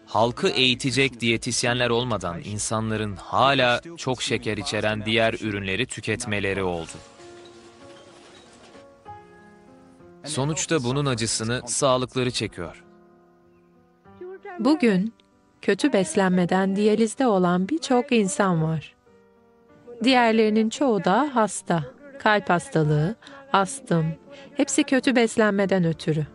halkı eğitecek diyetisyenler olmadan insanların hala çok şeker içeren diğer ürünleri tüketmeleri oldu. Sonuçta bunun acısını sağlıkları çekiyor. Bugün kötü beslenmeden diyalizde olan birçok insan var. Diğerlerinin çoğu da hasta. Kalp hastalığı, astım, hepsi kötü beslenmeden ötürü.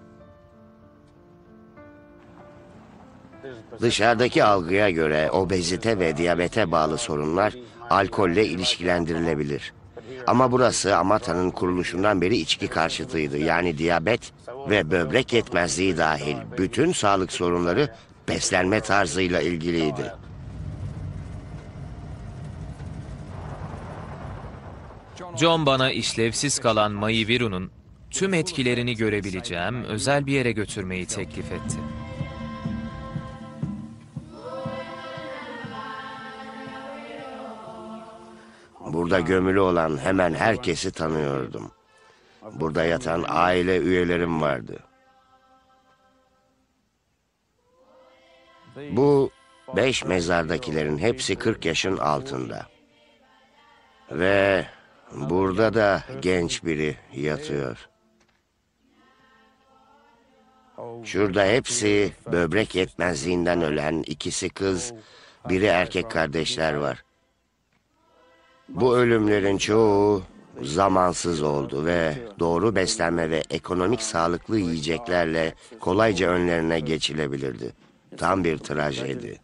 Dışarıdaki algıya göre obezite ve diyabete bağlı sorunlar alkolle ilişkilendirilebilir. Ama burası Amata'nın kuruluşundan beri içki karşıtıydı. Yani diyabet ve böbrek yetmezliği dahil bütün sağlık sorunları beslenme tarzıyla ilgiliydi. John bana işlevsiz kalan My Viru'nun tüm etkilerini görebileceğim özel bir yere götürmeyi teklif etti. Burada gömülü olan hemen herkesi tanıyordum. Burada yatan aile üyelerim vardı. Bu 5 mezardakilerin hepsi 40 yaşın altında. Ve burada da genç biri yatıyor. Şurada hepsi böbrek yetmezliğinden ölen, ikisi kız, biri erkek kardeşler var. Bu ölümlerin çoğu zamansız oldu ve doğru beslenme ve ekonomik sağlıklı yiyeceklerle kolayca önlerine geçilebilirdi. Tam bir trajedi.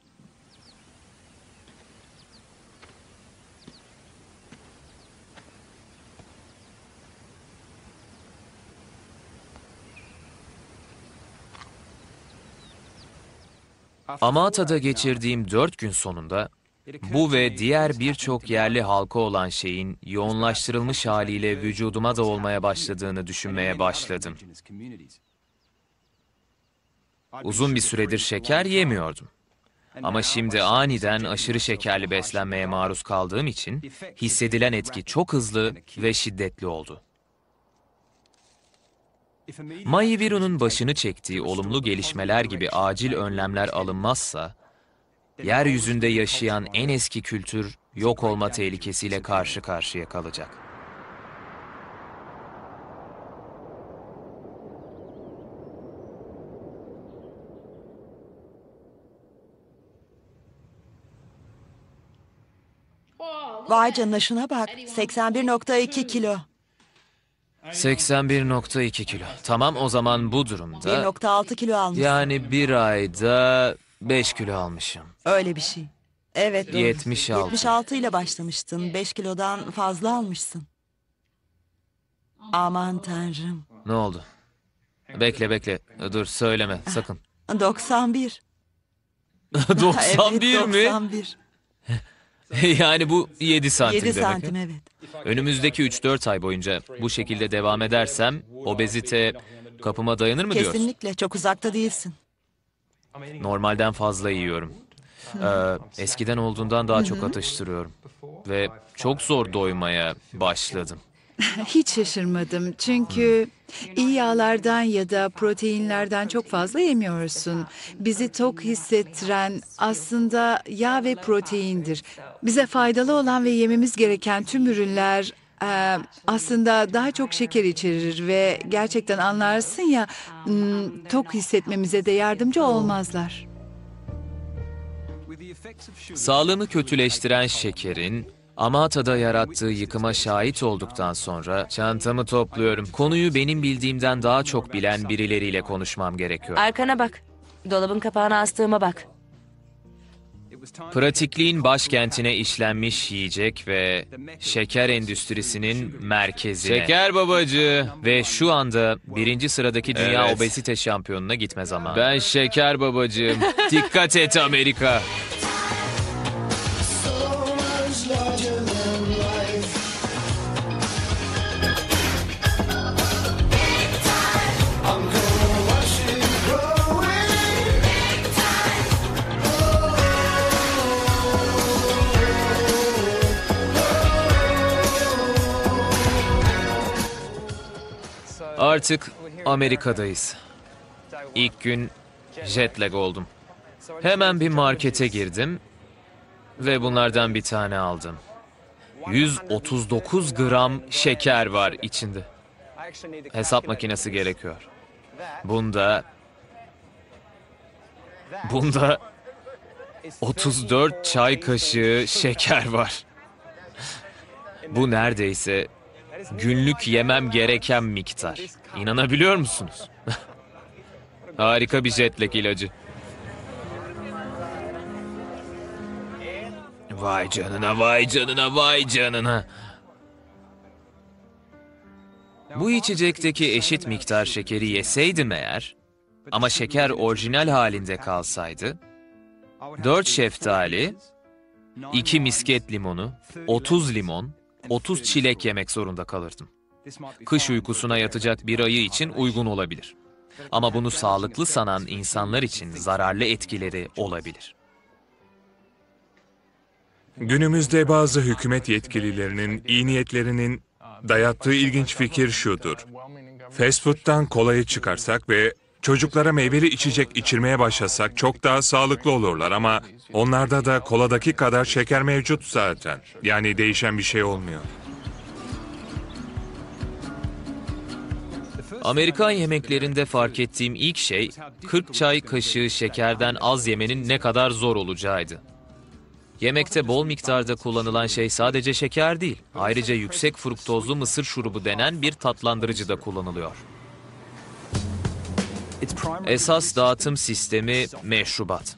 Amata'da geçirdiğim 4 gün sonunda bu ve diğer birçok yerli halka olan şeyin yoğunlaştırılmış haliyle vücuduma da olmaya başladığını düşünmeye başladım. Uzun bir süredir şeker yemiyordum. Ama şimdi aniden aşırı şekerli beslenmeye maruz kaldığım için hissedilen etki çok hızlı ve şiddetli oldu. Mahiviru'nun başını çektiği olumlu gelişmeler gibi acil önlemler alınmazsa, yeryüzünde yaşayan en eski kültür yok olma tehlikesiyle karşı karşıya kalacak. Vay canına şuna bak. 81,2 kilo. 81,2 kilo. Tamam, o zaman bu durumda... 1,6 kilo almışsın. Yani bir ayda 5 kilo almışım. Öyle bir şey. Evet doğru. 76. 76 ile başlamıştın. 5 kilodan fazla almışsın. Aman tanrım. Ne oldu? Bekle. Dur, söyleme sakın. 91. 91 evet, mi? 91. Yani bu 7 santim 7 demek. santim evet. Önümüzdeki 3-4 ay boyunca bu şekilde devam edersem obezite kapıma dayanır mı diyorsun? Kesinlikle çok uzakta değilsin. Normalden fazla yiyorum. Eskiden olduğundan daha çok atıştırıyorum. Ve çok zor doymaya başladım. Hiç şaşırmadım çünkü iyi yağlardan ya da proteinlerden çok fazla yemiyorsun. Bizi tok hissettiren aslında yağ ve proteindir. Bize faydalı olan ve yememiz gereken tüm ürünler aslında daha çok şeker içerir ve gerçekten anlarsın ya tok hissetmemize de yardımcı olmazlar. Sağlığımı kötüleştiren şekerin Amata'da yarattığı yıkıma şahit olduktan sonra çantamı topluyorum. Konuyu benim bildiğimden daha çok bilen birileriyle konuşmam gerekiyor. Arkana bak. Dolabın kapağına astığıma bak. Pratikliğin başkentine işlenmiş yiyecek ve şeker endüstrisinin merkezine. Şeker babacı. Ve şu anda 1. sıradaki dünya Evet. obezite şampiyonuna gitme zamanı. Ben şeker babacığım. Dikkat et Amerika. Artık Amerika'dayız. İlk gün jet lag oldum. Hemen bir markete girdim ve bunlardan bir tane aldım. 139 gram şeker var içinde. Hesap makinesi gerekiyor. Bunda 34 çay kaşığı şeker var. Bu neredeyse günlük yemem gereken miktar. İnanabiliyor musunuz? Harika bir jet lag ilacı. Vay canına, vay canına, vay canına. Bu içecekteki eşit miktar şekeri yeseydim eğer, ama şeker orijinal halinde kalsaydı, 4 şeftali, 2 misket limonu, 30 limon, 30 çilek yemek zorunda kalırdım. Kış uykusuna yatacak bir ayı için uygun olabilir. Ama bunu sağlıklı sanan insanlar için zararlı etkileri olabilir. Günümüzde bazı hükümet yetkililerinin iyi niyetlerinin dayattığı ilginç fikir şudur. Fast food'dan kolayı çıkarsak ve çocuklara meyveli içecek içirmeye başlasak çok daha sağlıklı olurlar ama onlarda da koladaki kadar şeker mevcut zaten. Yani değişen bir şey olmuyor. Amerikan yemeklerinde fark ettiğim ilk şey 40 çay kaşığı şekerden az yemenin ne kadar zor olacağıydı. Yemekte bol miktarda kullanılan şey sadece şeker değil, ayrıca yüksek fruktozlu mısır şurubu denen bir tatlandırıcı da kullanılıyor. Esas dağıtım sistemi meşrubat.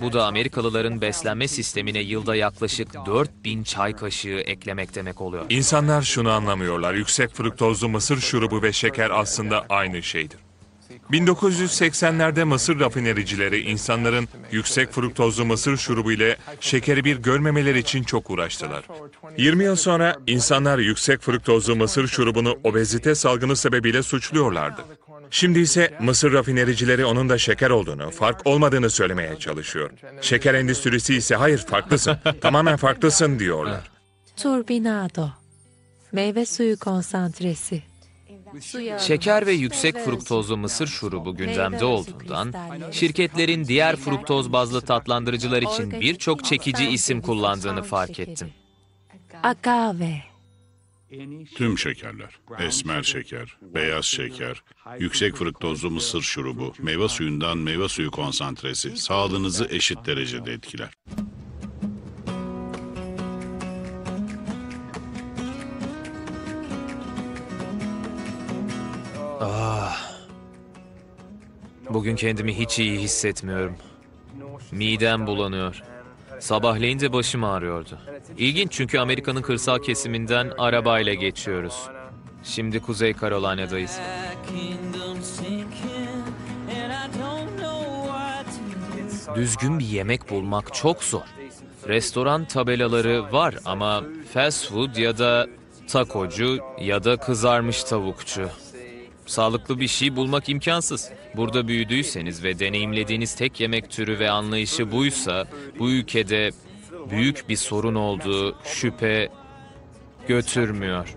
Bu da Amerikalıların beslenme sistemine yılda yaklaşık 4000 çay kaşığı eklemek demek oluyor. İnsanlar şunu anlamıyorlar. Yüksek fruktozlu mısır şurubu ve şeker aslında aynı şeydir. 1980'lerde mısır rafinericileri insanların yüksek fruktozlu mısır şurubu ile şekeri bir görmemeleri için çok uğraştılar. 20 yıl sonra insanlar yüksek fruktozlu mısır şurubunu obezite salgını sebebiyle suçluyorlardı. Şimdi ise mısır rafinericileri onun da şeker olduğunu, fark olmadığını söylemeye çalışıyor. Şeker endüstrisi ise hayır farklısın, tamamen farklısın diyorlar. Turbinado, meyve suyu konsantresi. Şeker ve yüksek fruktozlu mısır şurubu gündemde olduğundan, şirketlerin diğer fruktoz bazlı tatlandırıcılar için birçok çekici isim kullandığını fark ettim. Agave. Tüm şekerler, esmer şeker, beyaz şeker, yüksek fruktozlu mısır şurubu, meyve suyundan meyve suyu konsantresi sağlığınızı eşit derecede etkiler. Bugün kendimi hiç iyi hissetmiyorum. Midem bulanıyor. Sabahleyin de başım ağrıyordu. İlginç çünkü Amerika'nın kırsal kesiminden arabayla geçiyoruz. Şimdi Kuzey Carolina'dayız. Düzgün bir yemek bulmak çok zor. Restoran tabelaları var ama fast food ya da takocu ya da kızarmış tavukçu. Sağlıklı bir şey bulmak imkansız. Burada büyüdüyseniz ve deneyimlediğiniz tek yemek türü ve anlayışı buysa, bu ülkede büyük bir sorun olduğu şüphe götürmüyor.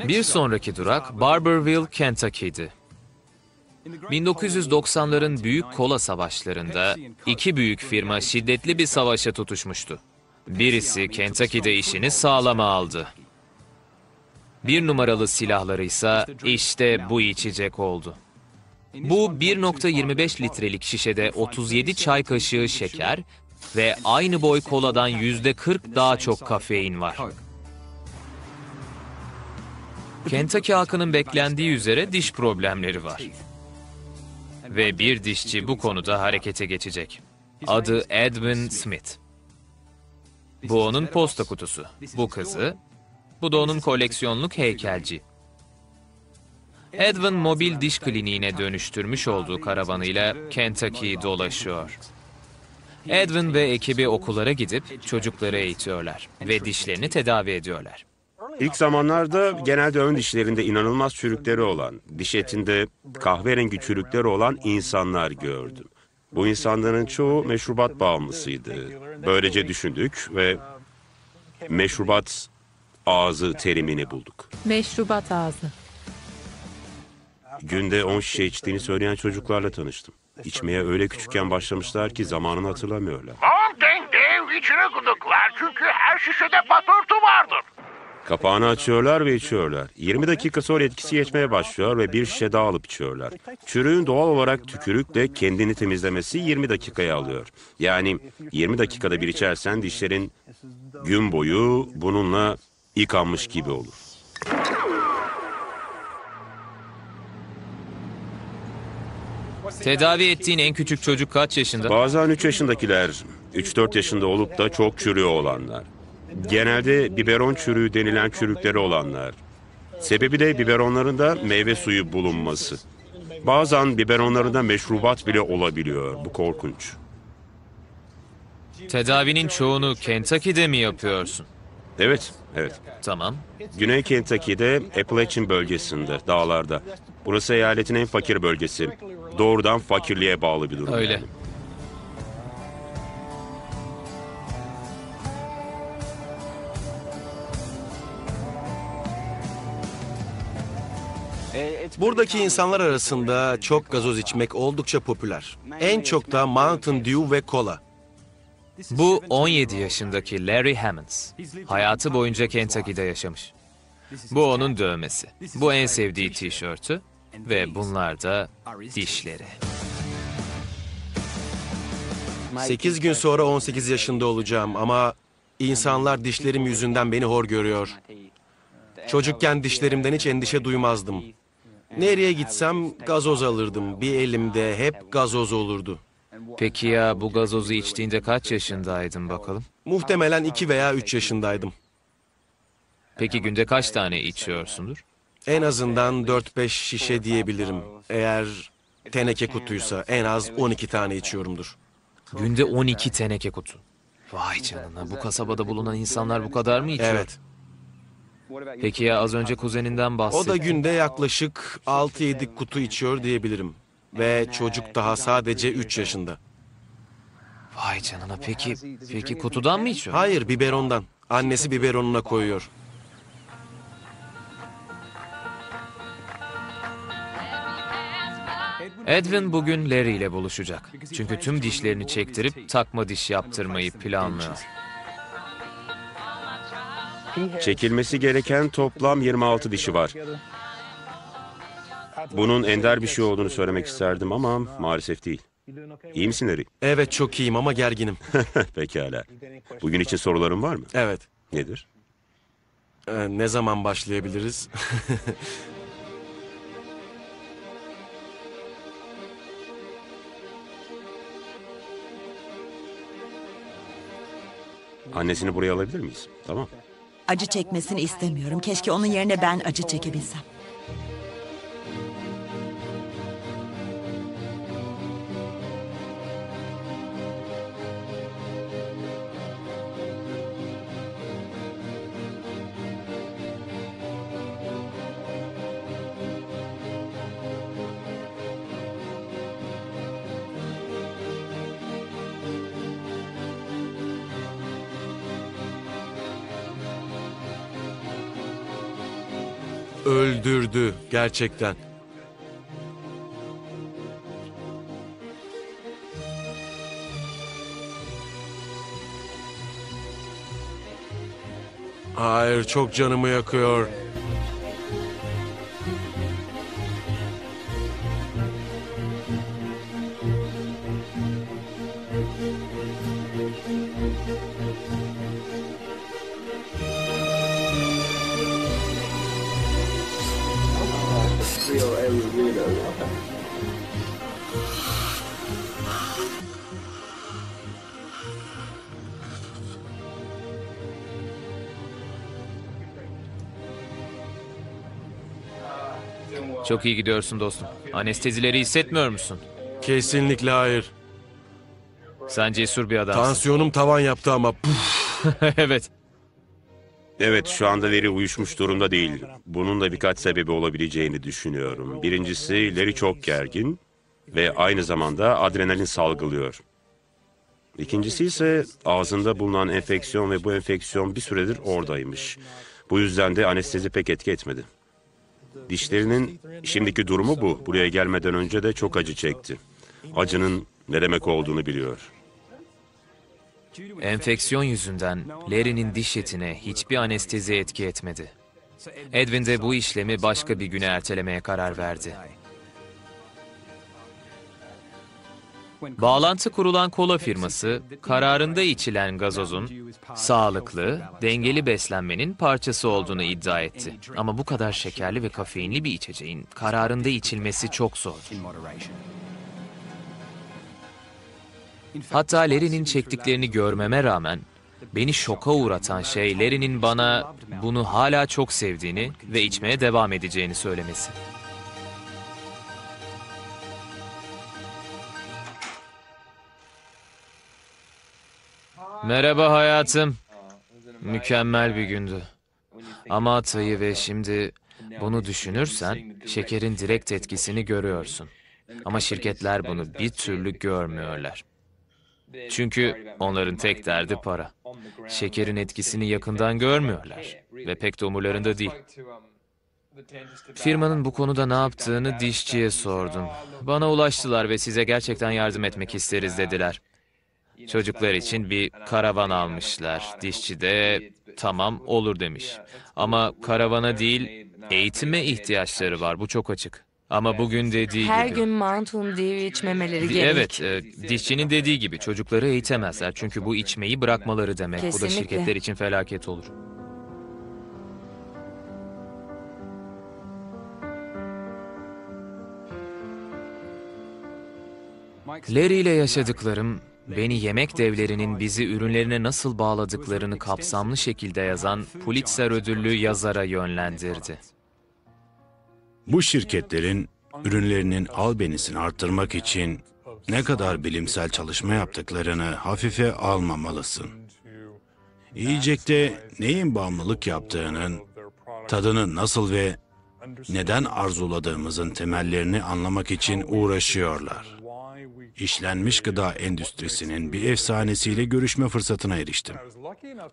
Bir sonraki durak Barberville, Kentucky'di. 1990'ların büyük kola savaşlarında iki büyük firma şiddetli bir savaşa tutuşmuştu. Birisi Kentucky'de işini sağlama aldı. Bir numaralı silahları ise işte bu içecek oldu. Bu 1.25 litrelik şişede 37 çay kaşığı şeker ve aynı boy koladan %40 daha çok kafein var. Kentucky halkının beklendiği üzere diş problemleri var. Ve bir dişçi bu konuda harekete geçecek. Adı Edwin Smith. Bu onun posta kutusu. Bu kızı, bu da onun koleksiyonluk heykelci. Edwin mobil diş kliniğine dönüştürmüş olduğu karavanıyla Kentucky'yi dolaşıyor. Edwin ve ekibi okullara gidip çocukları eğitiyorlar ve dişlerini tedavi ediyorlar. İlk zamanlarda genelde ön dişlerinde inanılmaz çürükleri olan, diş etinde kahverengi çürükleri olan insanlar gördüm. Bu insanların çoğu meşrubat bağımlısıydı. Böylece düşündük ve meşrubat ağzı terimini bulduk. Meşrubat ağzı. Günde 10 şişe içtiğini söyleyen çocuklarla tanıştım. İçmeye öyle küçükken başlamışlar ki zamanını hatırlamıyorlar. Mountain Dew içine gıdıklar çünkü her şişede patırtı vardır. Kapağını açıyorlar ve içiyorlar. 20 dakika sonra etkisi geçmeye başlıyor ve bir şişe daha alıp içiyorlar. Çürüğün doğal olarak tükürükle kendini temizlemesi 20 dakikaya alıyor. Yani 20 dakikada bir içersen dişlerin gün boyu bununla yıkanmış gibi olur. Tedavi ettiğin en küçük çocuk kaç yaşında? Bazen 3 yaşındakiler, 3-4 yaşında olup da çok çürüğü olanlar. Genelde biberon çürüğü denilen çürükleri olanlar. Sebebi de biberonlarında meyve suyu bulunması. Bazen biberonlarında meşrubat bile olabiliyor. Bu korkunç. Tedavinin çoğunu Kentucky'de mi yapıyorsun? Evet, evet. Tamam. Güney Kentucky'de Appalachian bölgesinde, dağlarda. Burası eyaletin en fakir bölgesi. Doğrudan fakirliğe bağlı bir durum. Öyle. Yani. Buradaki insanlar arasında çok gazoz içmek oldukça popüler. En çok da Mountain Dew ve kola. Bu 17 yaşındaki Larry Hammonds. Hayatı boyunca Kentucky'de yaşamış. Bu onun dövmesi. Bu en sevdiği tişörtü ve bunlar da dişleri. 8 gün sonra 18 yaşında olacağım ama insanlar dişlerim yüzünden beni hor görüyor. Çocukken dişlerimden hiç endişe duymazdım. Nereye gitsem gazoz alırdım. Bir elimde hep gazoz olurdu. Peki ya bu gazozu içtiğinde kaç yaşındaydın bakalım? Muhtemelen 2 veya 3 yaşındaydım. Peki günde kaç tane içiyorsundur? En azından 4-5 şişe diyebilirim. Eğer teneke kutuysa en az 12 tane içiyorumdur. Günde 12 teneke kutu. Vay canına, bu kasabada bulunan insanlar bu kadar mı içiyor? Evet. Peki ya az önce kuzeninden bahsettin. O da günde yaklaşık 6-7 kutu içiyor diyebilirim. Ve çocuk daha sadece 3 yaşında. Vay canına, peki kutudan mı içiyor? Hayır, biberondan. Annesi biberonuna koyuyor. Edwin bugün Larry ile buluşacak. Çünkü tüm dişlerini çektirip takma diş yaptırmayı planlıyor. Çekilmesi gereken toplam 26 dişi var. Bunun ender bir şey olduğunu söylemek isterdim ama maalesef değil. İyi misin Larry? Evet, çok iyiyim ama gerginim. Pekala. Bugün için soruların var mı? Evet. Nedir? Ne zaman başlayabiliriz? Annesini buraya alabilir miyiz? Tamam. Acı çekmesini istemiyorum. Keşke onun yerine ben acı çekebilsem. Öldürdü gerçekten. Hayır, çok canımı yakıyor. Çok iyi gidiyorsun dostum. Anestezileri hissetmiyor musun? Kesinlikle hayır. Sen cesur bir adamsın. Tansiyonum tavan yaptı ama. Evet. Evet, şu anda Larry uyuşmuş durumda değil. Bunun da birkaç sebebi olabileceğini düşünüyorum. Birincisi, Larry çok gergin ve aynı zamanda adrenalin salgılıyor. İkincisi ise ağzında bulunan enfeksiyon ve bu enfeksiyon bir süredir oradaymış. Bu yüzden de anestezi pek etki etmedi. Dişlerinin şimdiki durumu bu. Buraya gelmeden önce de çok acı çekti. Acının ne demek olduğunu biliyor. Enfeksiyon yüzünden Larry'nin diş etine hiçbir anestezi etki etmedi. Edwin de bu işlemi başka bir güne ertelemeye karar verdi. Bağlantı kurulan kola firması, kararında içilen gazozun sağlıklı, dengeli beslenmenin parçası olduğunu iddia etti. Ama bu kadar şekerli ve kafeinli bir içeceğin kararında içilmesi çok zor. Hatta Larry'nin çektiklerini görmeme rağmen beni şoka uğratan şey Larry'nin bana bunu hala çok sevdiğini ve içmeye devam edeceğini söylemesi. Merhaba hayatım. Mükemmel bir gündü. Ama Atay'ı ve şimdi bunu düşünürsen şekerin direkt etkisini görüyorsun. Ama şirketler bunu bir türlü görmüyorlar. Çünkü onların tek derdi para. Şekerin etkisini yakından görmüyorlar ve pek de umurlarında değil. Firmanın bu konuda ne yaptığını dişçiye sordum. Bana ulaştılar ve size gerçekten yardım etmek isteriz dediler. Çocuklar için bir karavan almışlar. Dişçi de tamam olur demiş. Ama karavana değil, eğitime ihtiyaçları var. Bu çok açık. Ama bugün dediği Her gibi. gün Mountain Dew içmemeleri gerek. Evet, dişçinin dediği gibi çocukları eğitemezler. Çünkü bu içmeyi bırakmaları demek. Bu da Kesinlikle. şirketler için felaket olur. Larry ile yaşadıklarım beni yemek devlerinin bizi ürünlerine nasıl bağladıklarını kapsamlı şekilde yazan Pulitzer ödüllü yazara yönlendirdi. Bu şirketlerin ürünlerinin albenisini arttırmak için ne kadar bilimsel çalışma yaptıklarını hafife almamalısın. Yiyecekte neyin bağımlılık yaptığının, tadını nasıl ve neden arzuladığımızın temellerini anlamak için uğraşıyorlar. İşlenmiş gıda endüstrisinin bir efsanesiyle görüşme fırsatına eriştim.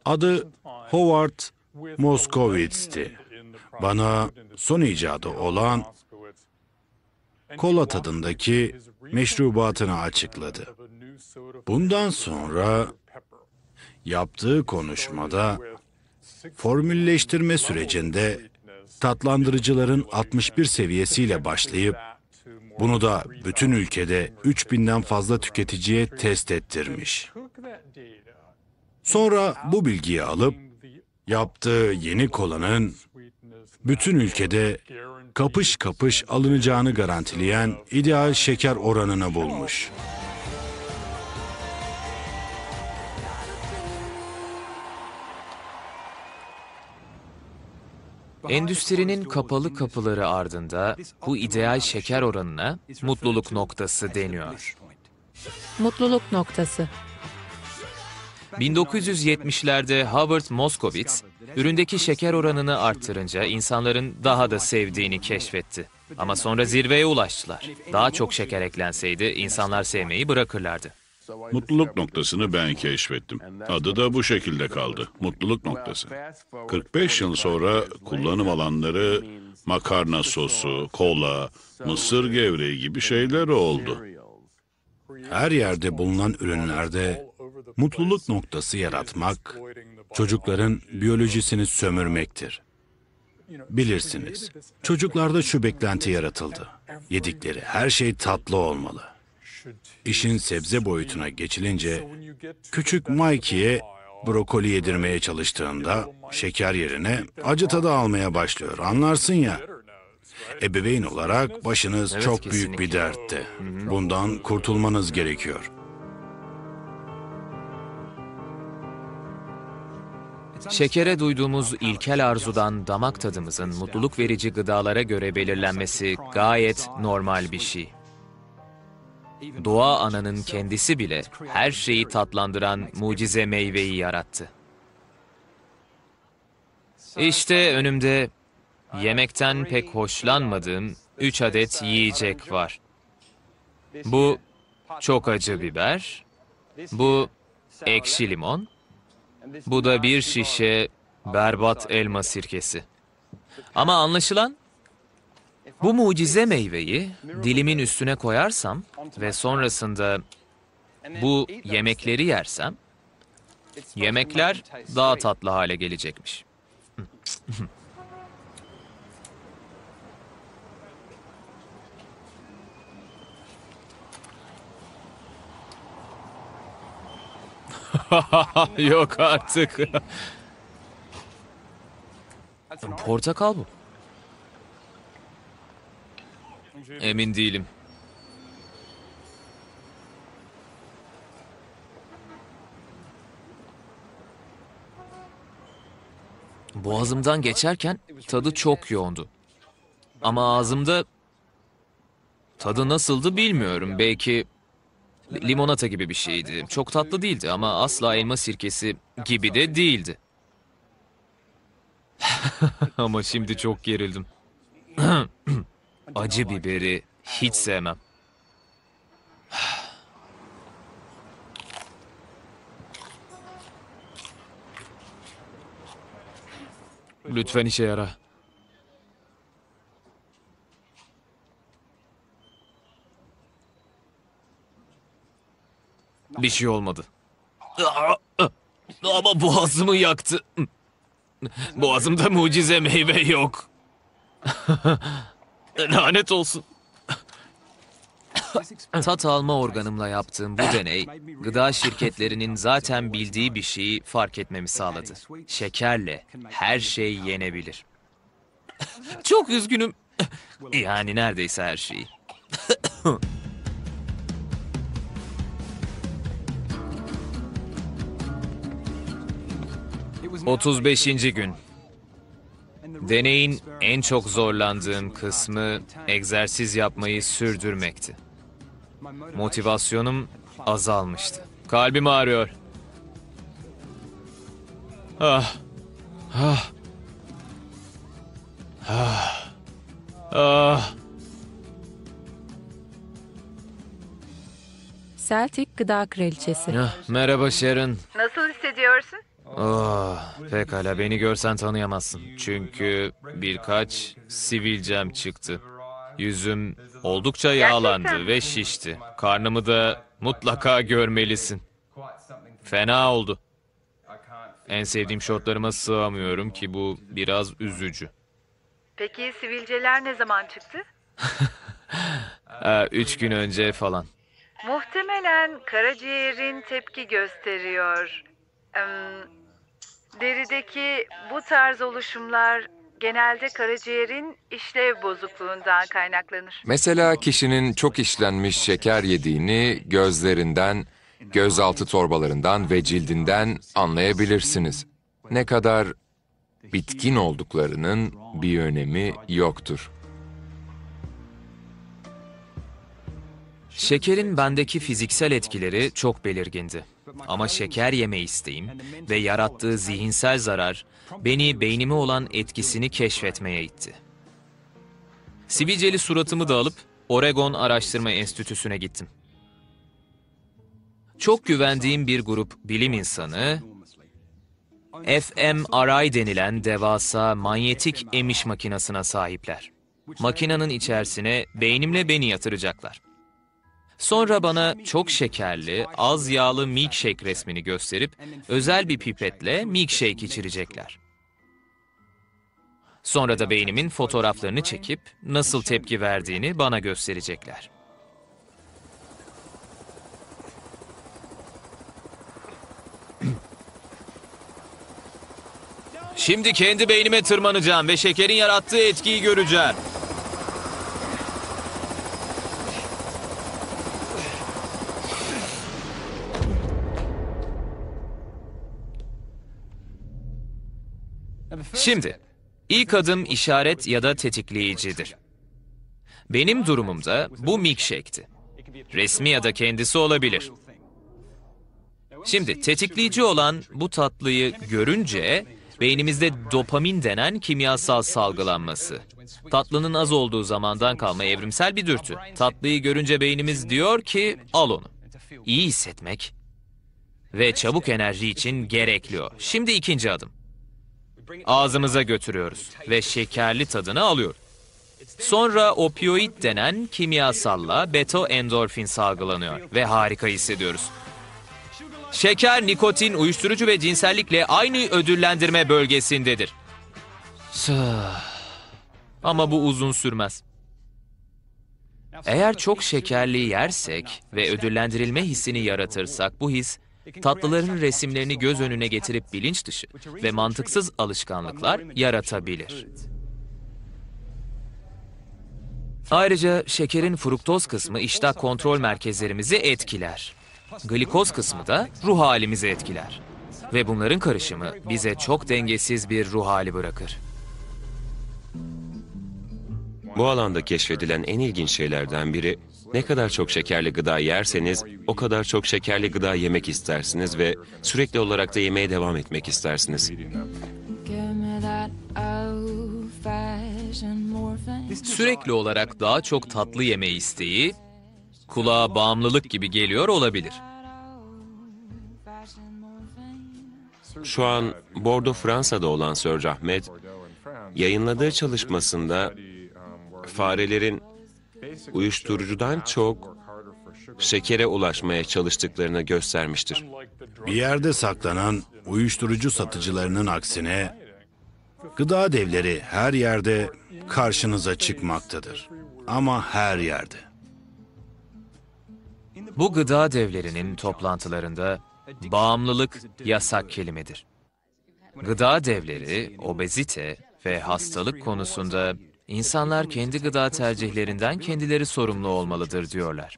Adı Howard Moskowitz'ti. Bana son icadı olan kola tadındaki meşrubatını açıkladı. Bundan sonra yaptığı konuşmada formülleştirme sürecinde tatlandırıcıların 61 seviyesiyle başlayıp bunu da bütün ülkede 3000'den fazla tüketiciye test ettirmiş. Sonra bu bilgiyi alıp yaptığı yeni kolanın bütün ülkede kapış kapış alınacağını garantileyen ideal şeker oranını bulmuş. Endüstrinin kapalı kapıları ardında bu ideal şeker oranına mutluluk noktası deniyor. Mutluluk noktası. 1970'lerde Howard Moskowitz, üründeki şeker oranını arttırınca insanların daha da sevdiğini keşfetti. Ama sonra zirveye ulaştılar. Daha çok şeker eklenseydi insanlar sevmeyi bırakırlardı. Mutluluk noktasını ben keşfettim. Adı da bu şekilde kaldı. Mutluluk noktası. 45 yıl sonra kullanım alanları makarna sosu, kola, mısır gevreği gibi şeyler oldu. Her yerde bulunan ürünlerde mutluluk noktası yaratmak, çocukların biyolojisini sömürmektir. Bilirsiniz, çocuklarda şu beklenti yaratıldı. Yedikleri her şey tatlı olmalı. İşin sebze boyutuna geçilince, küçük Mikey'e brokoli yedirmeye çalıştığında şeker yerine acı tadı almaya başlıyor. Anlarsın ya. Ebeveyn olarak başınız Evet, çok büyük bir kesinlikle. dertte. Bundan kurtulmanız gerekiyor. Şekere duyduğumuz ilkel arzudan damak tadımızın mutluluk verici gıdalara göre belirlenmesi gayet normal bir şey. Doğa ananın kendisi bile her şeyi tatlandıran mucize meyveyi yarattı. İşte önümde yemekten pek hoşlanmadığım 3 adet yiyecek var. Bu çok acı biber, bu ekşi limon, bu da bir şişe berbat elma sirkesi. Ama anlaşılan bu mucize meyveyi dilimin üstüne koyarsam ve sonrasında bu yemekleri yersem, yemekler daha tatlı hale gelecekmiş. Yok artık. Portakal bu. Emin değilim. Boğazımdan geçerken tadı çok yoğundu. Ama ağzımda tadı nasıldı bilmiyorum. Belki limonata gibi bir şeydi. Çok tatlı değildi ama asla elma sirkesi gibi de değildi. Ama şimdi çok gerildim. Acı biberi hiç sevmem. Lütfen işe yara. Bir şey olmadı. Ama boğazımı yaktı. Boğazımda mucize meyve yok. Lanet olsun. Tat alma organımla yaptığım bu deney, gıda şirketlerinin zaten bildiği bir şeyi fark etmemi sağladı. Şekerle her şey yenebilir. Çok üzgünüm. Yani neredeyse her şeyi. 35. gün. Deneyin en çok zorlandığım kısmı egzersiz yapmayı sürdürmekti. Motivasyonum azalmıştı. Kalbim ağrıyor. Ah. Ah. Ah. Ah. Celtic Gıda Kraliçesi. Merhaba Sharon. Nasıl hissediyorsun? Oh, pekala beni görsen tanıyamazsın. Çünkü birkaç sivilcem çıktı. Yüzüm oldukça yağlandı ve şişti. Karnımı da mutlaka görmelisin. Fena oldu. En sevdiğim şortlarıma sığamıyorum ki bu biraz üzücü. Peki sivilceler ne zaman çıktı? 3 gün önce falan. Muhtemelen karaciğerin tepki gösteriyor. Derideki bu tarz oluşumlar genelde karaciğerin işlev bozukluğundan kaynaklanır. Mesela kişinin çok işlenmiş şeker yediğini gözlerinden, gözaltı torbalarından ve cildinden anlayabilirsiniz. Ne kadar bitkin olduklarının bir önemi yoktur. Şekerin bendeki fiziksel etkileri çok belirgindi. Ama şeker yeme isteğim ve yarattığı zihinsel zarar beni beynime olan etkisini keşfetmeye itti. Sivilceli suratımı da alıp Oregon Araştırma Enstitüsü'ne gittim. Çok güvendiğim bir grup bilim insanı, fMRI denilen devasa manyetik emiş makinesine sahipler. Makinenin içerisine beynimle beni yatıracaklar. Sonra bana çok şekerli, az yağlı milkshake resmini gösterip özel bir pipetle milkshake içirecekler. Sonra da beynimin fotoğraflarını çekip nasıl tepki verdiğini bana gösterecekler. Şimdi kendi beynime tırmanacağım ve şekerin yarattığı etkiyi göreceğim. Şimdi, ilk adım işaret ya da tetikleyicidir. Benim durumumda bu milkshake'ti. Resmi ya da kendisi olabilir. Şimdi tetikleyici olan bu tatlıyı görünce beynimizde dopamin denen kimyasal salgılanması. Tatlının az olduğu zamandan kalma evrimsel bir dürtü. Tatlıyı görünce beynimiz diyor ki al onu. İyi hissetmek ve çabuk enerji için gerekli o. Şimdi ikinci adım. Ağzımıza götürüyoruz ve şekerli tadını alıyoruz. Sonra opioid denen kimyasalla beta-endorfin salgılanıyor ve harika hissediyoruz. Şeker, nikotin, uyuşturucu ve cinsellikle aynı ödüllendirme bölgesindedir. Ama bu uzun sürmez. Eğer çok şekerli yersek ve ödüllendirilme hissini yaratırsak bu his, tatlıların resimlerini göz önüne getirip bilinç dışı ve mantıksız alışkanlıklar yaratabilir. Ayrıca şekerin fruktoz kısmı iştah kontrol merkezlerimizi etkiler. Glikoz kısmı da ruh halimizi etkiler. Ve bunların karışımı bize çok dengesiz bir ruh hali bırakır. Bu alanda keşfedilen en ilginç şeylerden biri, ne kadar çok şekerli gıda yerseniz o kadar çok şekerli gıda yemek istersiniz ve sürekli olarak da yemeye devam etmek istersiniz. Sürekli olarak daha çok tatlı yeme isteği, kulağa bağımlılık gibi geliyor olabilir. Şu an Bordeaux, Fransa'da olan Sir Ahmed, yayınladığı çalışmasında farelerin uyuşturucudan çok şekere ulaşmaya çalıştıklarını göstermiştir. Bir yerde saklanan uyuşturucu satıcılarının aksine gıda devleri her yerde karşınıza çıkmaktadır. Ama her yerde. Bu gıda devlerinin toplantılarında bağımlılık yasak kelimedir. Gıda devleri, obezite ve hastalık konusunda insanlar kendi gıda tercihlerinden kendileri sorumlu olmalıdır diyorlar.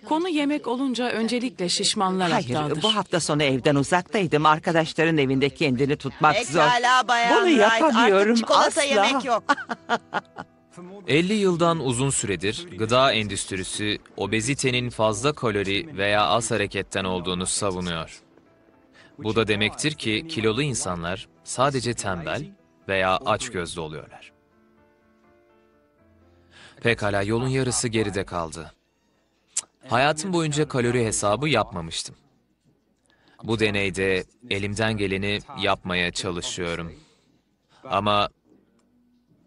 Konu yemek olunca öncelikle şişmanlar Hayır, aptaldır. bu hafta sonu evden uzaktaydım. Arkadaşların evinde kendini tutmak zor. Pekala Bayan Bunu Wright, yapamıyorum artık çikolata asla. yemek yok. 50 yıldan uzun süredir gıda endüstrisi obezitenin fazla kalori veya az hareketten olduğunu savunuyor. Bu da demektir ki kilolu insanlar sadece tembel veya açgözlü oluyorlar. Pekala, yolun yarısı geride kaldı. Hayatım boyunca kalori hesabı yapmamıştım. Bu deneyde elimden geleni yapmaya çalışıyorum. Ama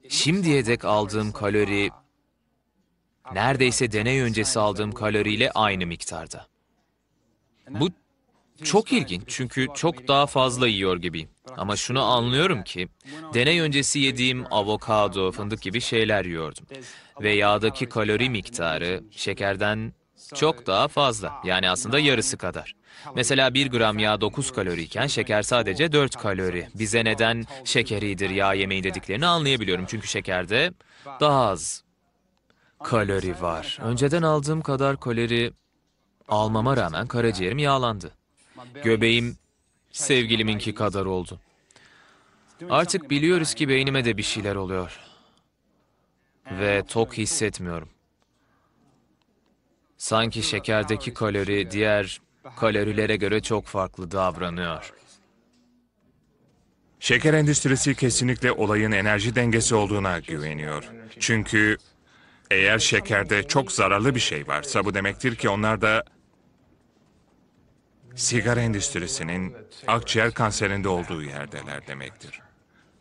şimdiye dek aldığım kalori neredeyse deney öncesi aldığım kaloriyle aynı miktarda. Bu çok ilginç çünkü çok daha fazla yiyor gibiyim. Ama şunu anlıyorum ki deney öncesi yediğim avokado, fındık gibi şeyler yiyordum. Ve yağdaki kalori miktarı şekerden çok daha fazla. Yani aslında yarısı kadar. Mesela 1 gram yağ 9 kaloriyken şeker sadece 4 kalori. Bize neden şeker iyidir, yağ yemeği dediklerini anlayabiliyorum. Çünkü şekerde daha az kalori var. Önceden aldığım kadar kalori almama rağmen karaciğerim yağlandı. Göbeğim sevgiliminki kadar oldu. Artık biliyoruz ki beynime de bir şeyler oluyor. Ve tok hissetmiyorum. Sanki şekerdeki kalori diğer kalorilere göre çok farklı davranıyor. Şeker endüstrisi kesinlikle olayın enerji dengesi olduğuna güveniyor. Çünkü eğer şekerde çok zararlı bir şey varsa bu demektir ki onlar da sigara endüstrisinin akciğer kanserinde olduğu yerdeler demektir.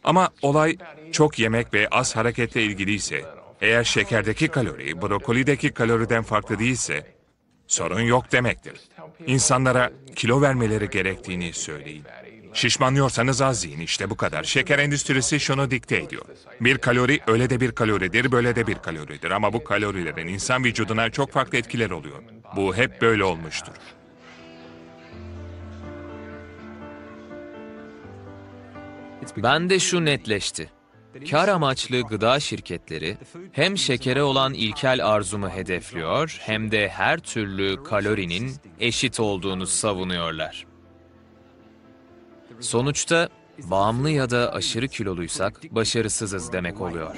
Ama olay çok yemek ve az hareketle ilgiliyse, eğer şekerdeki kalori brokolideki kaloriden farklı değilse sorun yok demektir. İnsanlara kilo vermeleri gerektiğini söyleyin. Şişmanlıyorsanız az yiyin, işte bu kadar. Şeker endüstrisi şunu dikte ediyor. Bir kalori öyle de bir kaloridir, böyle de bir kaloridir. Ama bu kalorilerin insan vücuduna çok farklı etkiler oluyor. Bu hep böyle olmuştur. Bende şu netleşti. Kar amaçlı gıda şirketleri hem şekere olan ilkel arzumu hedefliyor hem de her türlü kalorinin eşit olduğunu savunuyorlar. Sonuçta bağımlı ya da aşırı kiloluysak başarısızız demek oluyor.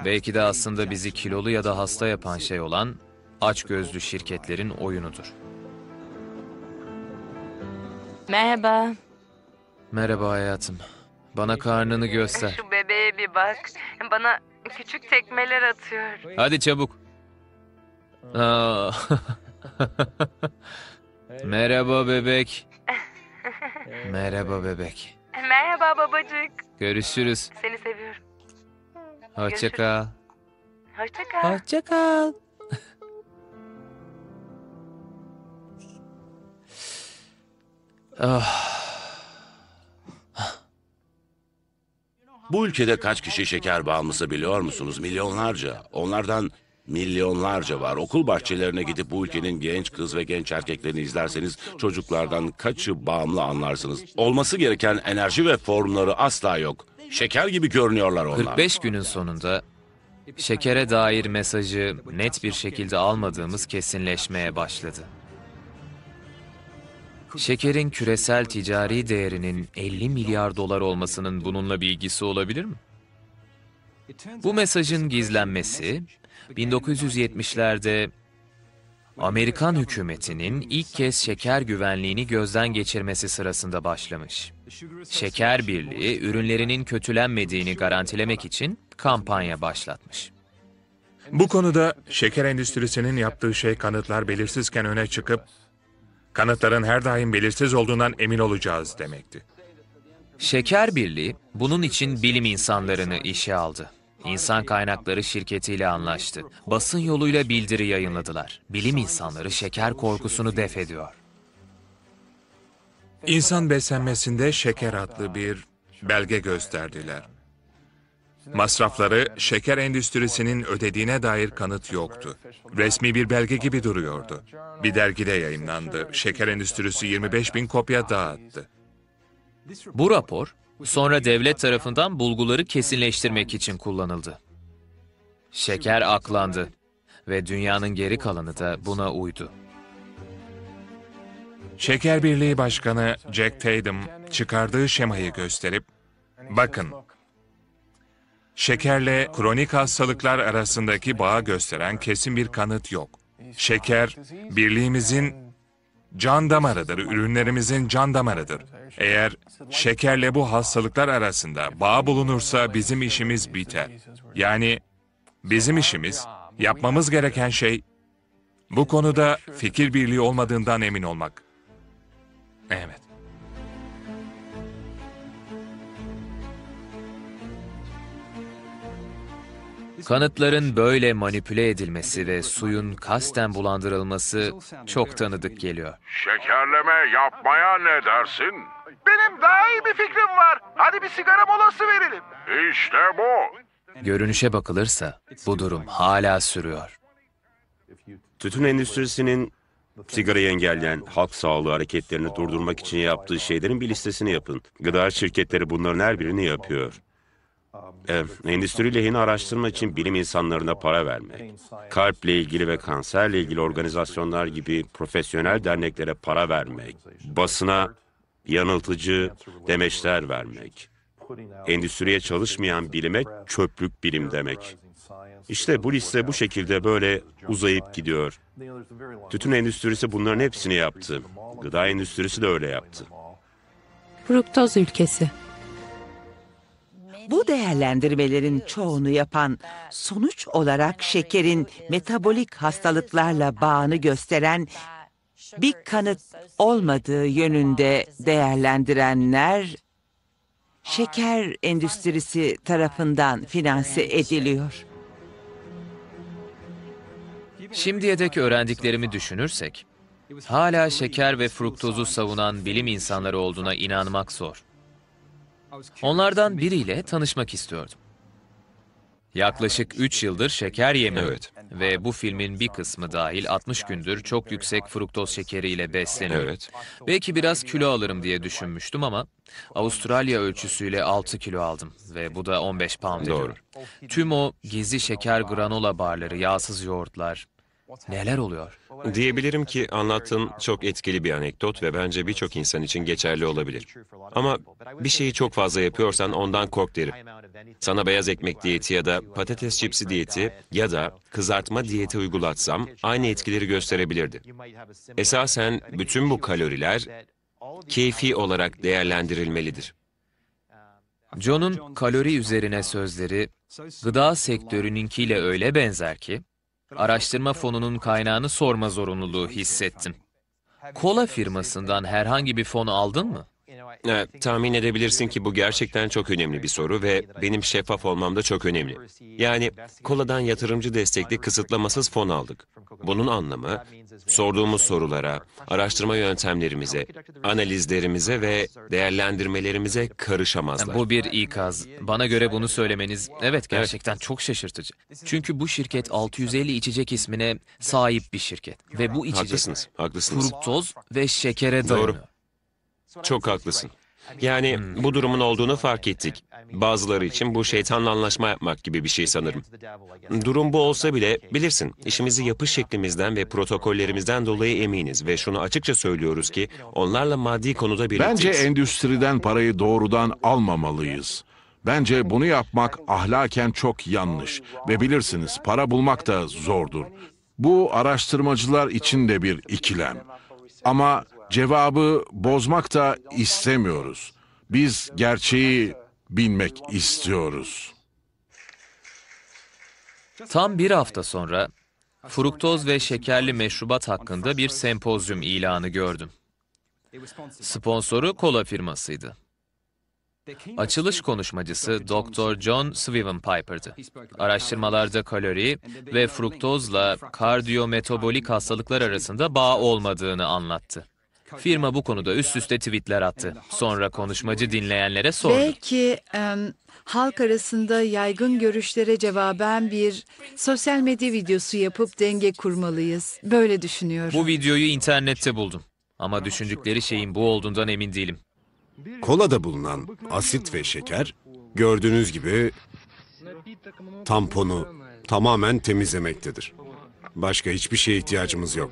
Belki de aslında bizi kilolu ya da hasta yapan şey olan açgözlü şirketlerin oyunudur. Merhaba. Merhaba hayatım. Bana karnını göster. Şu bebeğe bir bak. Bana küçük tekmeler atıyor. Hadi çabuk. Aa. Merhaba bebek. Merhaba bebek. Merhaba babacık. Görüşürüz. Seni seviyorum. Hoşça kal. Hoşça kal. Hoşça kal. Bu ülkede kaç kişi şeker bağımlısı biliyor musunuz? Milyonlarca. Onlardan milyonlarca var. Okul bahçelerine gidip bu ülkenin genç kız ve genç erkeklerini izlerseniz çocuklardan kaçı bağımlı anlarsınız. Olması gereken enerji ve formları asla yok. Şeker gibi görünüyorlar onlar. 45 günün sonunda şekere dair mesajı net bir şekilde almadığımız kesinleşmeye başladı. Şekerin küresel ticari değerinin 50 milyar dolar olmasının bununla bir ilgisi olabilir mi? Bu mesajın gizlenmesi, 1970'lerde Amerikan hükümetinin ilk kez şeker güvenliğini gözden geçirmesi sırasında başlamış. Şeker Birliği, ürünlerinin kötülenmediğini garantilemek için kampanya başlatmış. Bu konuda şeker endüstrisinin yaptığı şey kanıtlar belirsizken öne çıkıp kanıtların her daim belirsiz olduğundan emin olacağız demekti. Şeker Birliği bunun için bilim insanlarını işe aldı. İnsan kaynakları şirketiyle anlaştı. Basın yoluyla bildiri yayınladılar. Bilim insanları şeker korkusunu def ediyor. İnsan beslenmesinde şeker adlı bir belge gösterdiler. Masrafları şeker endüstrisinin ödediğine dair kanıt yoktu. Resmi bir belge gibi duruyordu. Bir dergide yayınlandı. Şeker endüstrisi 25.000 kopya dağıttı. Bu rapor sonra devlet tarafından bulguları kesinleştirmek için kullanıldı. Şeker aklandı ve dünyanın geri kalanı da buna uydu. Şeker Birliği Başkanı Jack Tatum çıkardığı şemayı gösterip, bakın, şekerle kronik hastalıklar arasındaki bağı gösteren kesin bir kanıt yok. Şeker, birliğimizin can damarıdır, ürünlerimizin can damarıdır. Eğer şekerle bu hastalıklar arasında bağ bulunursa bizim işimiz biter. Yani bizim işimiz, yapmamız gereken şey, bu konuda fikir birliği olmadığından emin olmak. Evet. Kanıtların böyle manipüle edilmesi ve suyun kasten bulandırılması çok tanıdık geliyor. Şekerleme yapmaya ne dersin? Benim daha iyi bir fikrim var. Hadi bir sigara molası verelim. İşte bu. Görünüşe bakılırsa bu durum hala sürüyor. Tütün endüstrisinin sigarayı engelleyen halk sağlığı hareketlerini durdurmak için yaptığı şeylerin bir listesini yapın. Gıda şirketleri bunların her birini yapıyor. Endüstri lehine araştırma için bilim insanlarına para vermek, kalple ilgili ve kanserle ilgili organizasyonlar gibi profesyonel derneklere para vermek, basına yanıltıcı demeçler vermek, endüstriye çalışmayan bilime çöplük bilim demek. İşte bu liste bu şekilde böyle uzayıp gidiyor. Tütün endüstrisi bunların hepsini yaptı. Gıda endüstrisi de öyle yaptı. Fruktoz ülkesi. Bu değerlendirmelerin çoğunu yapan, sonuç olarak şekerin metabolik hastalıklarla bağını gösteren bir kanıt olmadığı yönünde değerlendirenler, şeker endüstrisi tarafından finanse ediliyor. Şimdiye dek öğrendiklerimi düşünürsek, hala şeker ve fruktozu savunan bilim insanları olduğuna inanmak zor. Onlardan biriyle tanışmak istiyordum. Yaklaşık 3 yıldır şeker yemiyor ve bu filmin bir kısmı dahil 60 gündür çok yüksek fruktoz şekeriyle besleniyor. Belki biraz kilo alırım diye düşünmüştüm ama Avustralya ölçüsüyle 6 kilo aldım ve bu da 15 pound ediyor. Tüm o gizli şeker granola barları, yağsız yoğurtlar, neler oluyor? Diyebilirim ki anlattığın çok etkili bir anekdot ve bence birçok insan için geçerli olabilir. Ama bir şeyi çok fazla yapıyorsan ondan kork derim. Sana beyaz ekmek diyeti ya da patates çipsi diyeti ya da kızartma diyeti uygulatsam aynı etkileri gösterebilirdi. Esasen bütün bu kaloriler keyfi olarak değerlendirilmelidir. John'un kalori üzerine sözleri gıda sektörününkiyle öyle benzer ki, araştırma fonunun kaynağını sorma zorunluluğu hissettim. Kola firmasından herhangi bir fon aldın mı? Tahmin edebilirsin ki bu gerçekten çok önemli bir soru ve benim şeffaf olmam da çok önemli. Yani koladan yatırımcı destekli kısıtlamasız fon aldık. Bunun anlamı sorduğumuz sorulara, araştırma yöntemlerimize, analizlerimize ve değerlendirmelerimize karışamazlar. Bu bir ikaz. Bana göre bunu söylemeniz evet gerçekten çok şaşırtıcı. Çünkü bu şirket 650 içecek ismine sahip bir şirket ve bu içecek haklısınız. fruktoz ve şekere dayanıyor. Doğru. Çok haklısın. Yani bu durumun olduğunu fark ettik. Bazıları için bu şeytanla anlaşma yapmak gibi bir şey sanırım. Durum bu olsa bile bilirsin, işimizi yapış şeklimizden ve protokollerimizden dolayı eminiz ve şunu açıkça söylüyoruz ki onlarla maddi konuda birlikteyiz. Bence endüstriden parayı doğrudan almamalıyız. Bence bunu yapmak ahlaken çok yanlış ve bilirsiniz para bulmak da zordur. Bu araştırmacılar için de bir ikilem. Ama cevabı bozmak da istemiyoruz. Biz gerçeği bilmek istiyoruz. Tam bir hafta sonra fruktoz ve şekerli meşrubat hakkında bir sempozyum ilanı gördüm. Sponsoru kola firmasıydı. Açılış konuşmacısı Dr. John Swivenpiper'dı. Araştırmalarda kalori ve fruktozla kardiyometabolik hastalıklar arasında bağ olmadığını anlattı. Firma bu konuda üst üste tweetler attı. Sonra konuşmacı dinleyenlere sordu. Belki halk arasında yaygın görüşlere cevaben bir sosyal medya videosu yapıp denge kurmalıyız. Böyle düşünüyorum. Bu videoyu internette buldum. Ama düşündükleri şeyin bu olduğundan emin değilim. Kolada bulunan asit ve şeker gördüğünüz gibi tamponu tamamen temizlemektedir. Başka hiçbir şeye ihtiyacımız yok.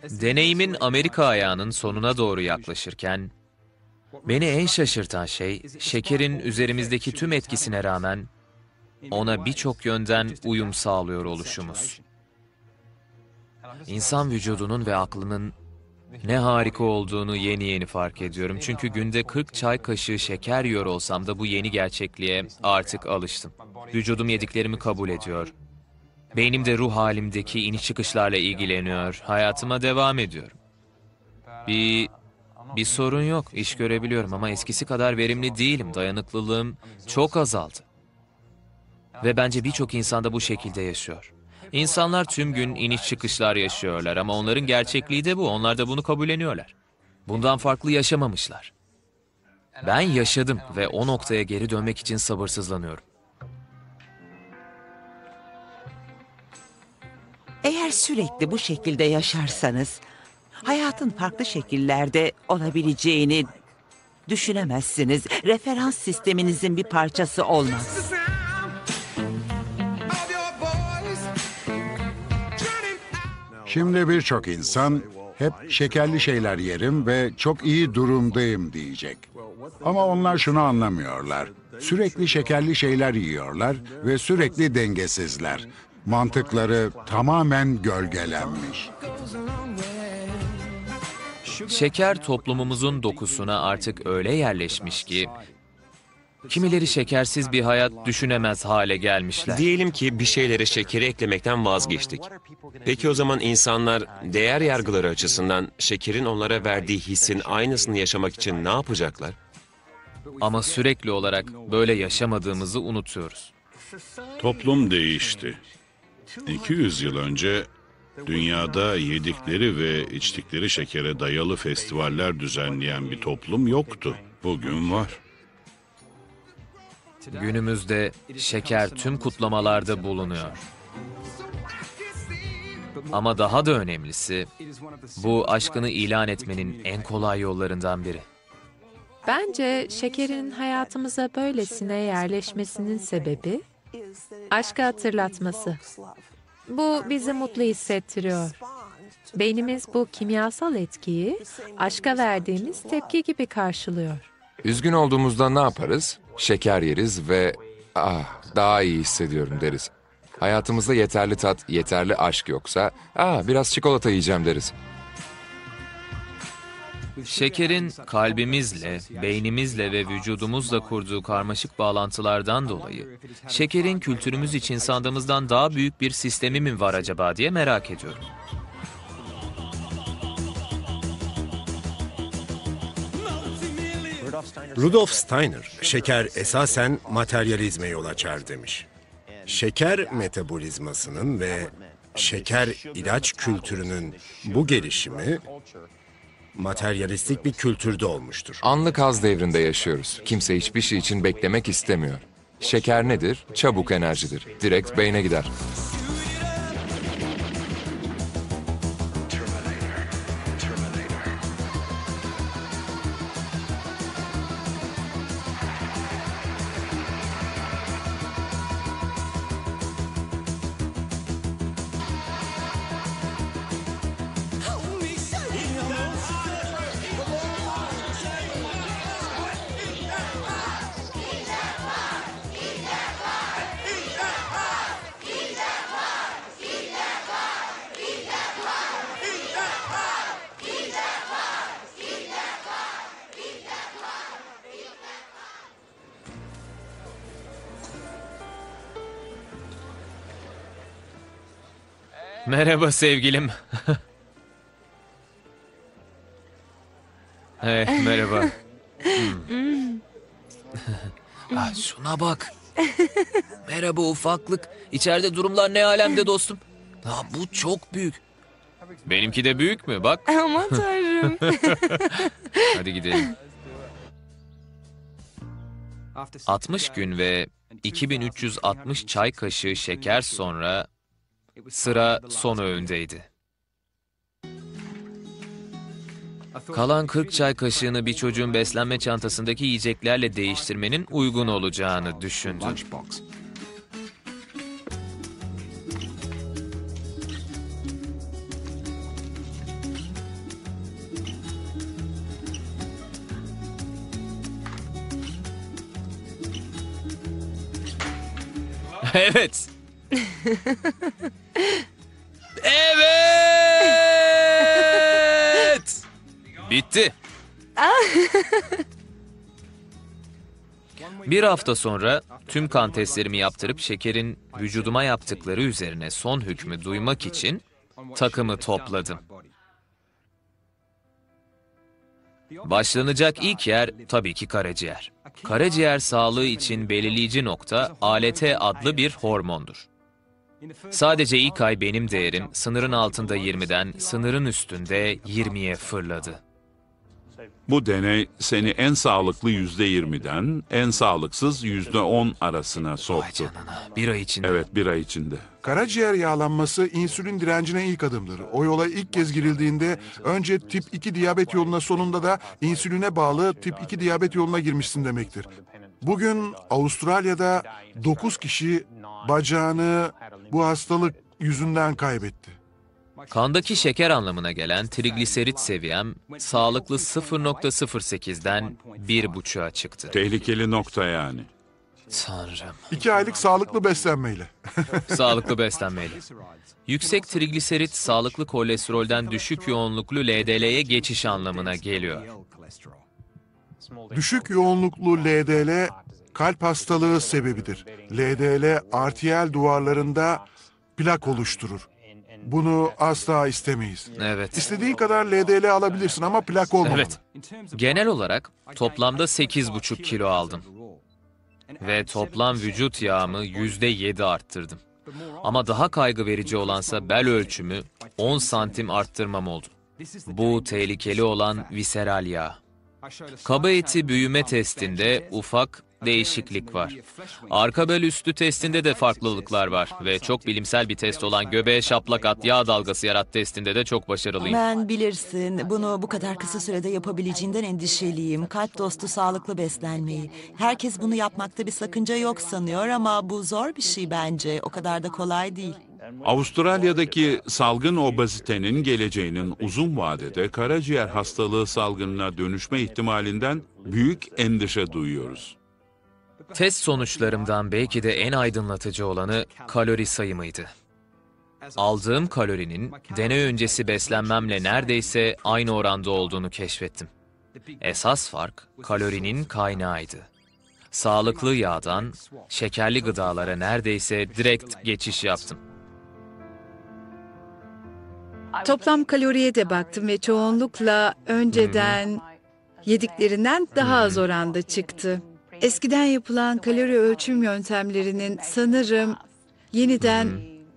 Deneyimin Amerika ayağının sonuna doğru yaklaşırken, beni en şaşırtan şey, şekerin üzerimizdeki tüm etkisine rağmen ona birçok yönden uyum sağlıyor oluşumuz. İnsan vücudunun ve aklının ne harika olduğunu yeni yeni fark ediyorum. Çünkü günde 40 çay kaşığı şeker yiyor olsam da bu yeni gerçekliğe artık alıştım. Vücudum yediklerimi kabul ediyor. Beynim de ruh halimdeki iniş çıkışlarla ilgileniyor. Hayatıma devam ediyorum. Bir sorun yok. İş görebiliyorum ama eskisi kadar verimli değilim. Dayanıklılığım çok azaldı. Ve bence birçok insan da bu şekilde yaşıyor. İnsanlar tüm gün iniş çıkışlar yaşıyorlar ama onların gerçekliği de bu. Onlar da bunu kabulleniyorlar. Bundan farklı yaşamamışlar. Ben yaşadım ve o noktaya geri dönmek için sabırsızlanıyorum. Eğer sürekli bu şekilde yaşarsanız, hayatın farklı şekillerde olabileceğini düşünemezsiniz. Referans sisteminizin bir parçası olmaz. Şimdi birçok insan hep şekerli şeyler yerim ve çok iyi durumdayım diyecek. Ama onlar şunu anlamıyorlar. Sürekli şekerli şeyler yiyorlar ve sürekli dengesizler. Mantıkları tamamen gölgelenmiş. Şeker toplumumuzun dokusuna artık öyle yerleşmiş ki, kimileri şekersiz bir hayat düşünemez hale gelmişler. Diyelim ki bir şeylere şekeri eklemekten vazgeçtik. Peki o zaman insanlar değer yargıları açısından şekerin onlara verdiği hissin aynısını yaşamak için ne yapacaklar? Ama sürekli olarak böyle yaşamadığımızı unutuyoruz. Toplum değişti. 200 yıl önce dünyada yedikleri ve içtikleri şekere dayalı festivaller düzenleyen bir toplum yoktu. Bugün var. Günümüzde şeker tüm kutlamalarda bulunuyor. Ama daha da önemlisi, bu aşkını ilan etmenin en kolay yollarından biri. Bence şekerin hayatımıza böylesine yerleşmesinin sebebi aşkı hatırlatması. Bu bizi mutlu hissettiriyor. Beynimiz bu kimyasal etkiyi aşka verdiğimiz tepki gibi karşılıyor. Üzgün olduğumuzda ne yaparız? Şeker yeriz ve daha iyi hissediyorum deriz. Hayatımızda yeterli tat, yeterli aşk yoksa biraz çikolata yiyeceğim deriz. Şekerin kalbimizle, beynimizle ve vücudumuzla kurduğu karmaşık bağlantılardan dolayı, şekerin kültürümüz için sandığımızdan daha büyük bir sistemi mi var acaba diye merak ediyorum. Rudolf Steiner, şeker esasen materyalizme yol açar demiş. Şeker metabolizmasının ve şeker ilaç kültürünün bu gelişimi materyalistik bir kültürde olmuştur. Anlık haz devrinde yaşıyoruz. Kimse hiçbir şey için beklemek istemiyor. Şeker nedir? Çabuk enerjidir. Direkt beyne gider. Merhaba sevgilim. Hey, merhaba. Şuna bak. Merhaba ufaklık. İçeride durumlar ne alemde dostum? Bu çok büyük. Benimki de büyük mü? Bak. Aman tanrım. Hadi gidelim. 60 gün ve 2360 çay kaşığı şeker sonra sıra son öğündeydi. Kalan 40 çay kaşığını bir çocuğun beslenme çantasındaki yiyeceklerle değiştirmenin uygun olacağını düşündüm. Evet. Evet. Bitti. Bir hafta sonra tüm kan testlerimi yaptırıp şekerin vücuduma yaptıkları üzerine son hükmü duymak için takımı topladım. Başlanacak ilk yer tabii ki karaciğer. Karaciğer sağlığı için belirleyici nokta ALT adlı bir hormondur. Sadece ilk ay benim değerim sınırın altında 20'den sınırın üstünde 20'ye fırladı. Bu deney seni en sağlıklı %20'den en sağlıksız %10 arasına soktu. Bir ay içinde. Evet, bir ay içinde. Karaciğer yağlanması insülin direncine ilk adımdır. O yola ilk kez girildiğinde önce tip 2 diyabet yoluna, sonunda da insüline bağlı tip 2 diyabet yoluna girmişsin demektir. Bugün Avustralya'da 9 kişi bacağını bu hastalık yüzünden kaybetti. Kandaki şeker anlamına gelen trigliserit seviyem sağlıklı 0.08'den 1,5'a çıktı. Tehlikeli nokta yani. Tanrım. 2 aylık sağlıklı beslenmeyle. Sağlıklı beslenmeyle. Yüksek trigliserit sağlıklı kolesterolden düşük yoğunluklu LDL'ye geçiş anlamına geliyor. Düşük yoğunluklu LDL kalp hastalığı sebebidir. LDL arteriyel duvarlarında plak oluşturur. Bunu asla istemeyiz. Evet. İstediğin kadar LDL alabilirsin ama plak olmamalı. Evet. Genel olarak toplamda 8,5 kilo aldım. Ve toplam vücut yağımı %7 arttırdım. Ama daha kaygı verici olansa bel ölçümü 10 santim arttırmam oldu. Bu tehlikeli olan viseral yağ. Kaba eti büyüme testinde ufak değişiklik var. Arka bel üstü testinde de farklılıklar var ve çok bilimsel bir test olan göbeğe şaplak at yağ dalgası yarat testinde de çok başarılıyım. Ben bilirsin, bunu bu kadar kısa sürede yapabileceğinden endişeliyim. Kalp dostu sağlıklı beslenmeyi. Herkes bunu yapmakta bir sakınca yok sanıyor ama bu zor bir şey bence. O kadar da kolay değil. Avustralya'daki salgın obezitenin geleceğinin uzun vadede karaciğer hastalığı salgınına dönüşme ihtimalinden büyük endişe duyuyoruz. Test sonuçlarımdan belki de en aydınlatıcı olanı kalori sayımıydı. Aldığım kalorinin deney öncesi beslenmemle neredeyse aynı oranda olduğunu keşfettim. Esas fark kalorinin kaynağıydı. Sağlıklı yağdan şekerli gıdalara neredeyse direkt geçiş yaptım. Toplam kaloriye de baktım ve çoğunlukla önceden yediklerinden daha az oranda çıktı. Eskiden yapılan kalori ölçüm yöntemlerinin sanırım yeniden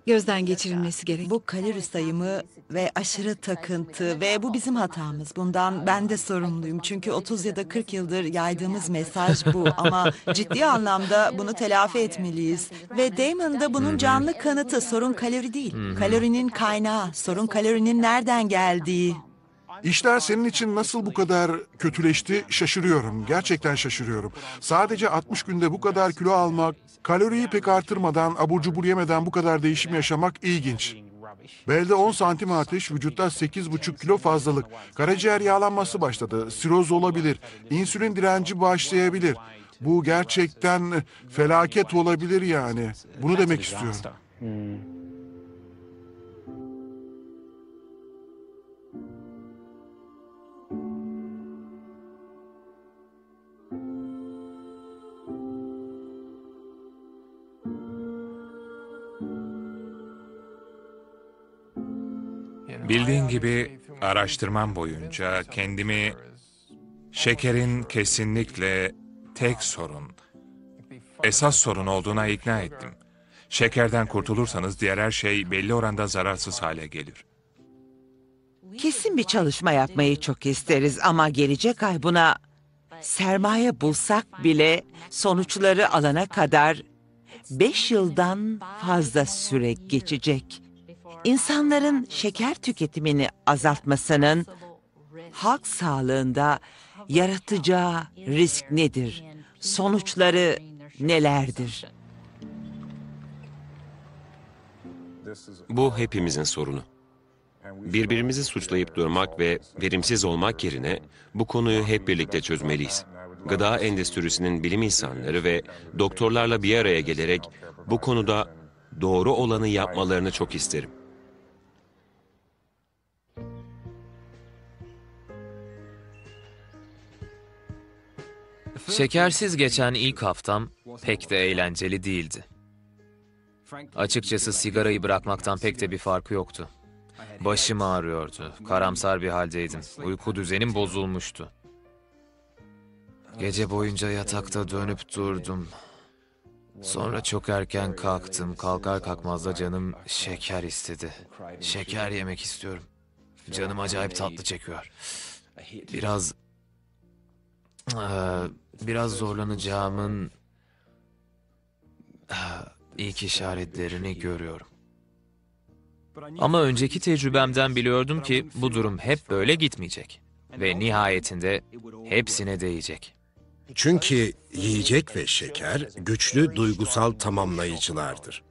gözden geçirilmesi gerek. Bu kalori sayımı ve aşırı takıntı ve bu bizim hatamız. Bundan ben de sorumluyum. Çünkü 30 ya da 40 yıldır yaydığımız mesaj bu. Ama ciddi anlamda bunu telafi etmeliyiz. Ve Damon da bunun canlı kanıtı. Sorun kalori değil. Kalorinin kaynağı. Sorun kalorinin nereden geldiği. İşler senin için nasıl bu kadar kötüleşti şaşırıyorum. Gerçekten şaşırıyorum. Sadece 60 günde bu kadar kilo almak, kaloriyi pek artırmadan, abur cubur yemeden bu kadar değişim yaşamak ilginç. Belde 10 santim ateş, vücutta 8,5 kilo fazlalık. Karaciğer yağlanması başladı. Siroz olabilir. İnsülin direnci başlayabilir. Bu gerçekten felaket olabilir yani. Bunu demek istiyorum. Bildiğin gibi araştırmam boyunca kendimi Şekerin kesinlikle tek sorun, esas sorun olduğuna ikna ettim. Şekerden kurtulursanız diğer her şey belli oranda zararsız hale gelir. Kesin bir çalışma yapmayı çok isteriz ama gelecek ay buna sermaye bulsak bile sonuçları alana kadar 5 yıldan fazla süre geçecek. İnsanların şeker tüketimini azaltmasının halk sağlığında yaratacağı risk nedir? Sonuçları nelerdir? Bu hepimizin sorunu. Birbirimizi suçlayıp durmak ve verimsiz olmak yerine bu konuyu hep birlikte çözmeliyiz. Gıda endüstrisinin bilim insanları ve doktorlarla bir araya gelerek bu konuda doğru olanı yapmalarını çok isterim. Şekersiz geçen ilk haftam pek de eğlenceli değildi. Açıkçası sigarayı bırakmaktan pek de bir farkı yoktu. Başım ağrıyordu, karamsar bir haldeydim. Uyku düzenim bozulmuştu. Gece boyunca yatakta dönüp durdum. Sonra çok erken kalktım. Kalkar kalkmaz da canım şeker istedi. Şeker yemek istiyorum. Canım acayip tatlı çekiyor. Biraz zorlanacağımın ilk işaretlerini görüyorum. Ama önceki tecrübemden biliyordum ki bu durum hep böyle gitmeyecek. Ve nihayetinde hepsine değecek. Çünkü yiyecek ve şeker güçlü duygusal tamamlayıcılardır.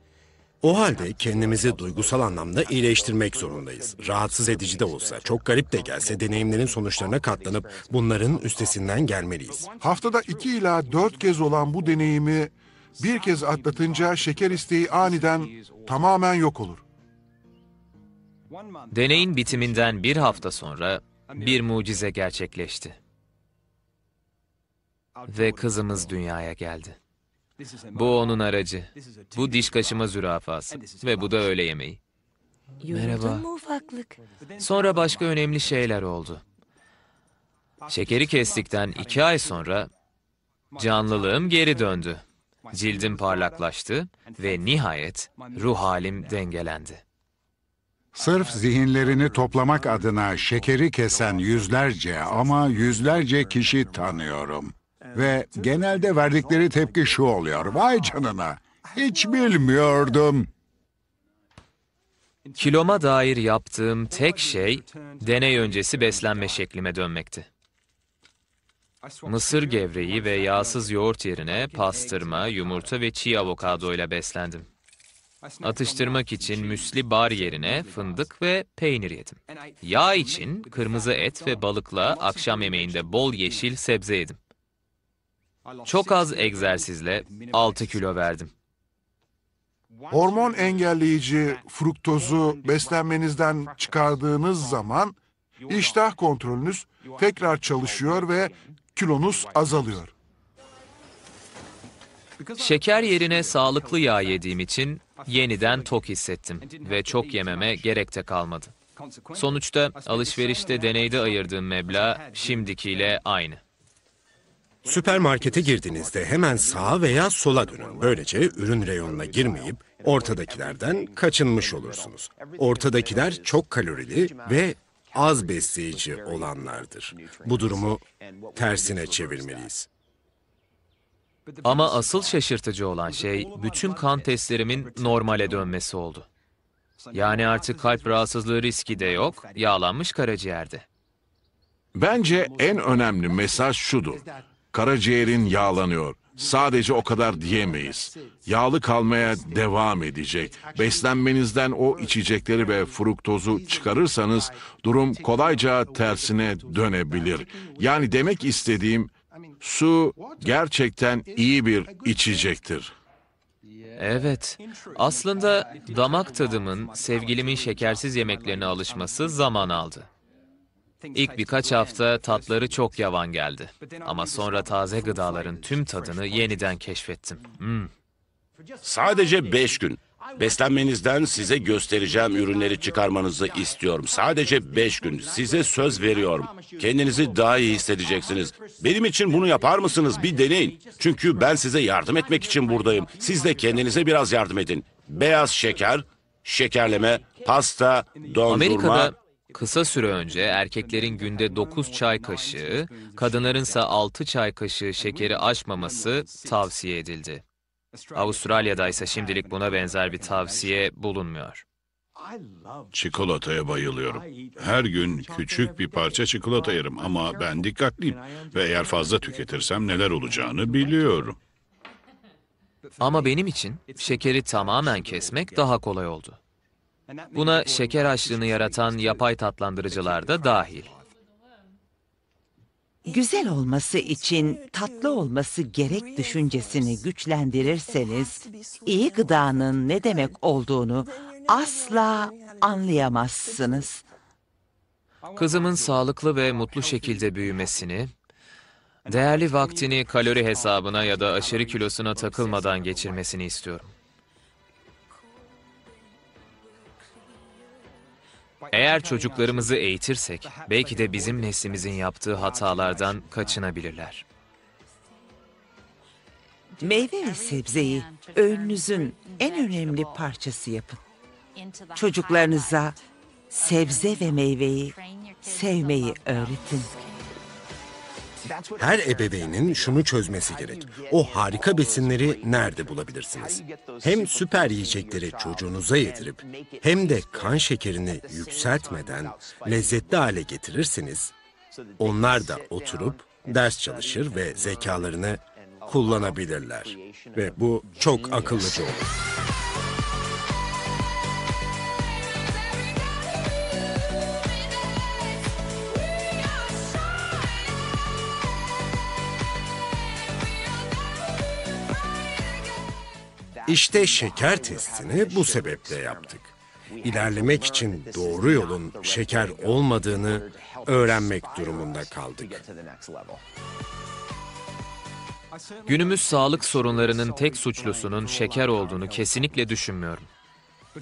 O halde kendimizi duygusal anlamda iyileştirmek zorundayız. Rahatsız edici de olsa, çok garip de gelse deneyimlerin sonuçlarına katlanıp bunların üstesinden gelmeliyiz. Haftada 2 ila 4 kez olan bu deneyimi bir kez atlatınca şeker isteği aniden tamamen yok olur. Deneyin bitiminden bir hafta sonra bir mucize gerçekleşti. Ve kızımız dünyaya geldi. Bu onun aracı. Bu diş kaşıma zürafası. Ve bu da öğle yemeği. Merhaba. Yoruldun mu ufaklık? Sonra başka önemli şeyler oldu. Şekeri kestikten 2 ay sonra canlılığım geri döndü. Cildim parlaklaştı ve nihayet ruh halim dengelendi. Sırf zihinlerini toplamak adına şekeri kesen yüzlerce kişi tanıyorum. Ve genelde verdikleri tepki şu oluyor: vay canına, hiç bilmiyordum. Kiloma dair yaptığım tek şey deney öncesi beslenme şeklime dönmekti. Mısır gevreği ve yağsız yoğurt yerine pastırma, yumurta ve çiğ avokado ile beslendim. Atıştırmak için müsli bar yerine fındık ve peynir yedim. Yağ için kırmızı et ve balıkla akşam yemeğinde bol yeşil sebze yedim. Çok az egzersizle 6 kilo verdim. Hormon engelleyici fruktozu beslenmenizden çıkardığınız zaman iştah kontrolünüz tekrar çalışıyor ve kilonuz azalıyor. Şeker yerine sağlıklı yağ yediğim için yeniden tok hissettim ve çok yememe gerek de kalmadı. Sonuçta alışverişte deneyde ayırdığım meblağ şimdikiyle aynı. Süpermarkete girdiğinizde hemen sağa veya sola dönün. Böylece ürün reyonuna girmeyip ortadakilerden kaçınmış olursunuz. Ortadakiler çok kalorili ve az besleyici olanlardır. Bu durumu tersine çevirmeliyiz. Ama asıl şaşırtıcı olan şey bütün kan testlerimin normale dönmesi oldu. Yani artık kalp rahatsızlığı riski de yok, yağlanmış karaciğerde. Bence en önemli mesaj şudur: karaciğerin yağlanıyor. Sadece o kadar diyemeyiz. Yağlı kalmaya devam edecek. Beslenmenizden o içecekleri ve fruktozu çıkarırsanız durum kolayca tersine dönebilir. Yani demek istediğim, su gerçekten iyi bir içecektir. Evet, aslında damak tadımın sevgilimin şekersiz yemeklerine alışması zaman aldı. İlk birkaç hafta tatları çok yavan geldi. Ama sonra taze gıdaların tüm tadını yeniden keşfettim. Sadece 5 gün. Beslenmenizden size göstereceğim ürünleri çıkarmanızı istiyorum. Sadece 5 gün. Size söz veriyorum. Kendinizi daha iyi hissedeceksiniz. Benim için bunu yapar mısınız? Bir deneyin. Çünkü ben size yardım etmek için buradayım. Siz de kendinize biraz yardım edin. Beyaz şeker, şekerleme, pasta, dondurma... Amerika'da kısa süre önce erkeklerin günde 9 çay kaşığı, kadınlarınsa 6 çay kaşığı şekeri aşmaması tavsiye edildi. Avustralya'da ise şimdilik buna benzer bir tavsiye bulunmuyor. Çikolataya bayılıyorum. Her gün küçük bir parça çikolata yerim ama ben dikkatliyim. Ve eğer fazla tüketirsem neler olacağını biliyorum. Ama benim için şekeri tamamen kesmek daha kolay oldu. Buna şeker açlığını yaratan yapay tatlandırıcılar da dahil. Güzel olması için tatlı olması gerek düşüncesini güçlendirirseniz, iyi gıdanın ne demek olduğunu asla anlayamazsınız. Kızımın sağlıklı ve mutlu şekilde büyümesini, değerli vaktini kalori hesabına ya da aşırı kilosuna takılmadan geçirmesini istiyorum. Eğer çocuklarımızı eğitirsek, belki de bizim neslimizin yaptığı hatalardan kaçınabilirler. Meyve ve sebzeyi öğününüzün en önemli parçası yapın. Çocuklarınıza sebze ve meyveyi sevmeyi öğretin. Her ebeveynin şunu çözmesi gerek. O harika besinleri nerede bulabilirsiniz? Hem süper yiyecekleri çocuğunuza yedirip hem de kan şekerini yükseltmeden lezzetli hale getirirseniz, onlar da oturup ders çalışır ve zekalarını kullanabilirler. Ve bu çok akıllıca olur. İşte şeker testini bu sebeple yaptık. İlerlemek için doğru yolun şeker olmadığını öğrenmek durumunda kaldık. Günümüz sağlık sorunlarının tek suçlusunun şeker olduğunu kesinlikle düşünmüyorum.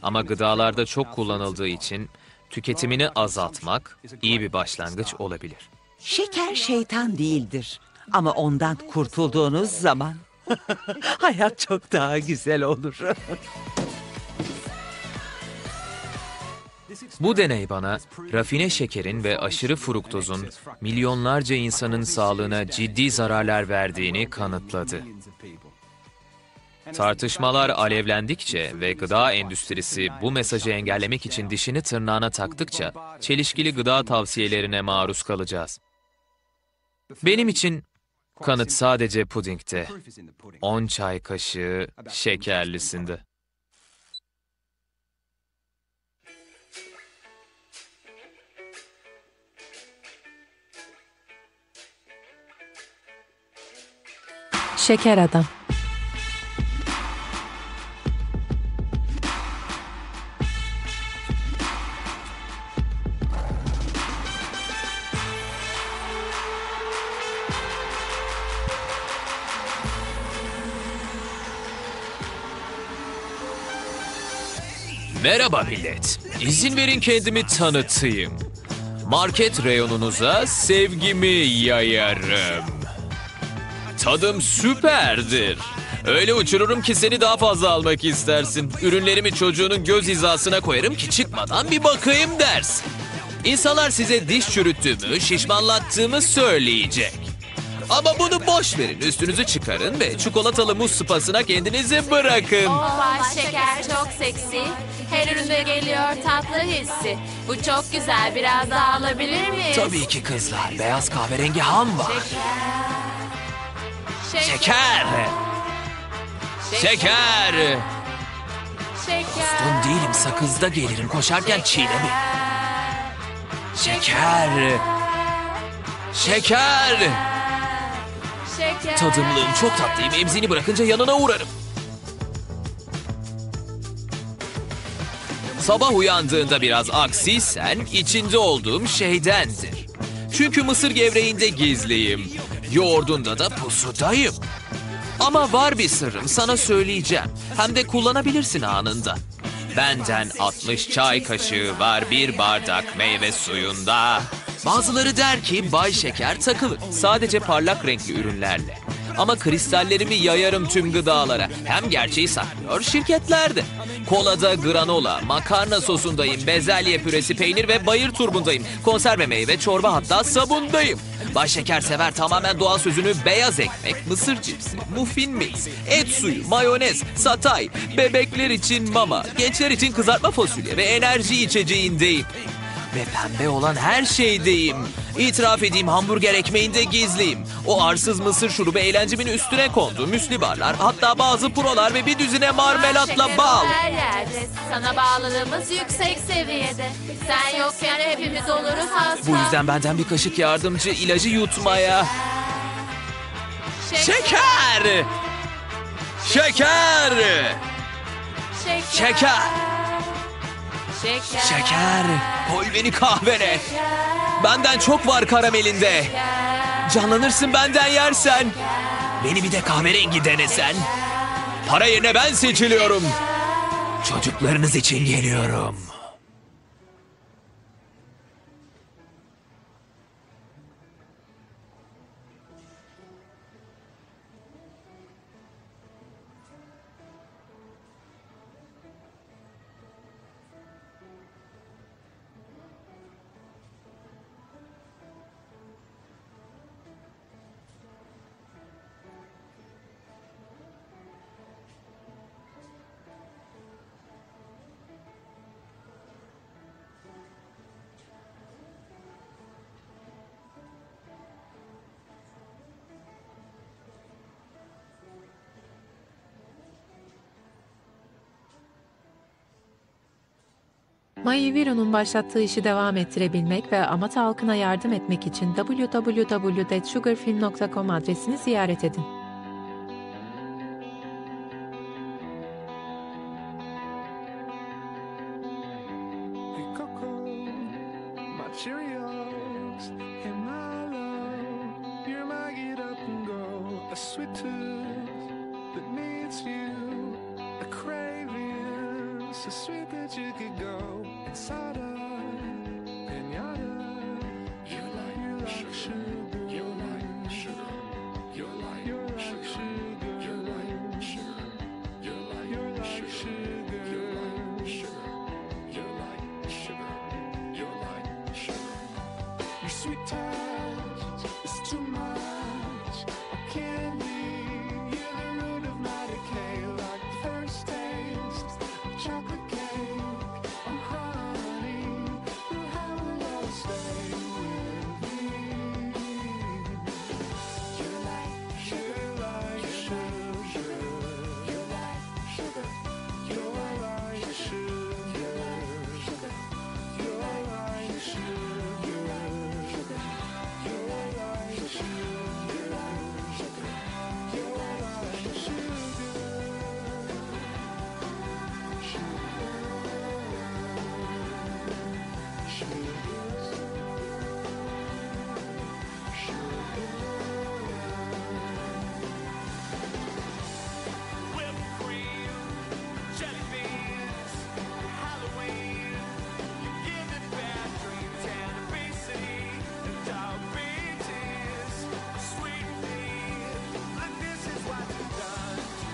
Ama gıdalarda çok kullanıldığı için tüketimini azaltmak iyi bir başlangıç olabilir. Şeker şeytan değildir. Ama ondan kurtulduğunuz zaman hayat çok daha güzel olur. Bu deney bana rafine şekerin ve aşırı fruktozun milyonlarca insanın sağlığına ciddi zararlar verdiğini kanıtladı. Tartışmalar alevlendikçe ve gıda endüstrisi bu mesajı engellemek için dişini tırnağına taktıkça çelişkili gıda tavsiyelerine maruz kalacağız. Benim için kanıt sadece pudingte, 10 çay kaşığı şekerlisinde. Şeker Adam. Merhaba millet. İzin verin kendimi tanıtayım. Market reyonunuza sevgimi yayarım. Tadım süperdir. Öyle uçururum ki seni daha fazla almak istersin. Ürünlerimi çocuğunun göz hizasına koyarım ki çıkmadan bir bakayım dersin. İnsanlar size diş çürüttüğümü, şişmanlattığımı söyleyecek. Ama bunu boş verin. Üstünüzü çıkarın ve çikolatalı muz sıpasına kendinizi bırakın. Oval şeker çok seksi. Her üründe geliyor tatlı hissi. Bu çok güzel. Biraz daha alabilir miyiz? Tabii ki kızlar. Beyaz kahverengi ham var. Şeker. Şeker. Dostum değilim, sakızda gelirim. Koşarken çiğnemi. Şeker. Şeker. Tadımlığım çok tatlıyım. Emzini bırakınca yanına uğrarım. Sabah uyandığında biraz aksiysen içinde olduğum şeydendir. Çünkü mısır gevreğinde gizliyim. Yoğurdunda da pusudayım. Ama var bir sırrım, sana söyleyeceğim. Hem de kullanabilirsin anında. Benden 60 çay kaşığı var bir bardak meyve suyunda. Bazıları der ki Bay Şeker takılır. Sadece parlak renkli ürünlerle. Ama kristallerimi yayarım tüm gıdalara. Hem gerçeği saklıyor şirketler de. Kolada granola, makarna sosundayım, bezelye püresi, peynir ve bayır turbundayım. Konserve meyve, çorba hatta sabundayım. Bay Şeker sever tamamen doğal sözünü beyaz ekmek, mısır cipsi, muffin mix, et suyu, mayonez, satay, bebekler için mama, gençler için kızartma fasulye ve enerji içeceğindeyim. Ve pembe olan her şeydeyim. İtiraf edeyim, hamburger ekmeğinde gizliyim. O arsız mısır şurubu eğlencemin üstüne kondu. Müsli barlar, hatta bazı prolar ve bir düzine marmelatla bal. Her yerde. Sana bağlılığımız yüksek seviyede. Sen yokken hepimiz oluruz hasta. Bu yüzden benden bir kaşık yardımcı ilacı yutmaya. Şeker! Şeker! Şeker! Şeker! Koy beni kahvene! Benden çok var karamelinde. Canlanırsın benden yersen. Beni bir de kahverengi denesen. Para yerine ben seçiliyorum. Çocuklarınız için geliyorum. Mai Viru'nun başlattığı işi devam ettirebilmek ve Amata halkına yardım etmek için www.sugarfilm.com adresini ziyaret edin. So sweet that you could go inside a pinata. You like sugar. You like sugar. You like sugar. You like sugar. You like sugar. You like sugar. You like sugar. You like sugar. Your sweet touch is too much. I can't leave. You're the root of my decay, like the first taste. Chocolate cake, I'm honey, who will always stay with me. You like sugar, you like sugar, you're like sugar, you're like sugar, you're like sugar, you're like sugar.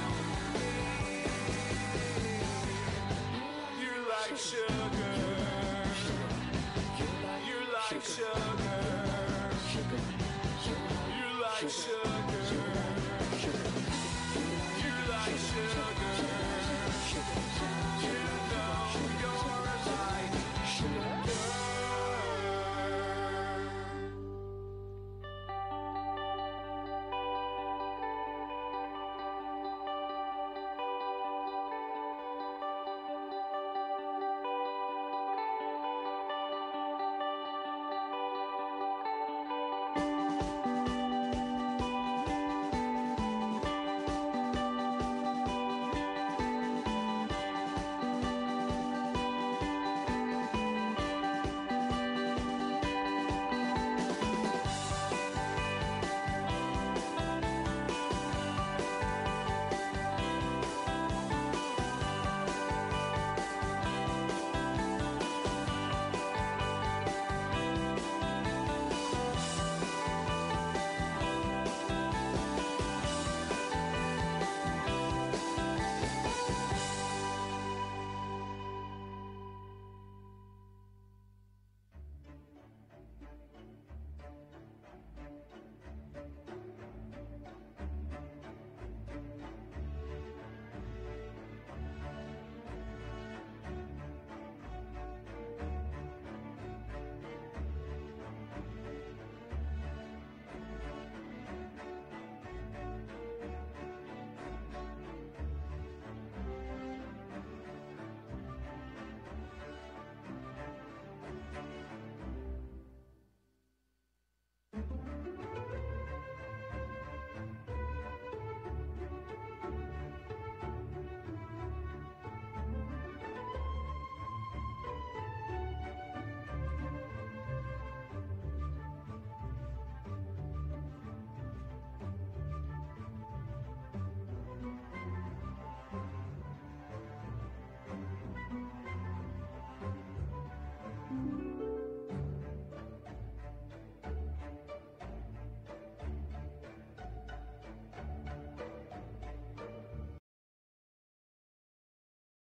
Sugar. You like sugar.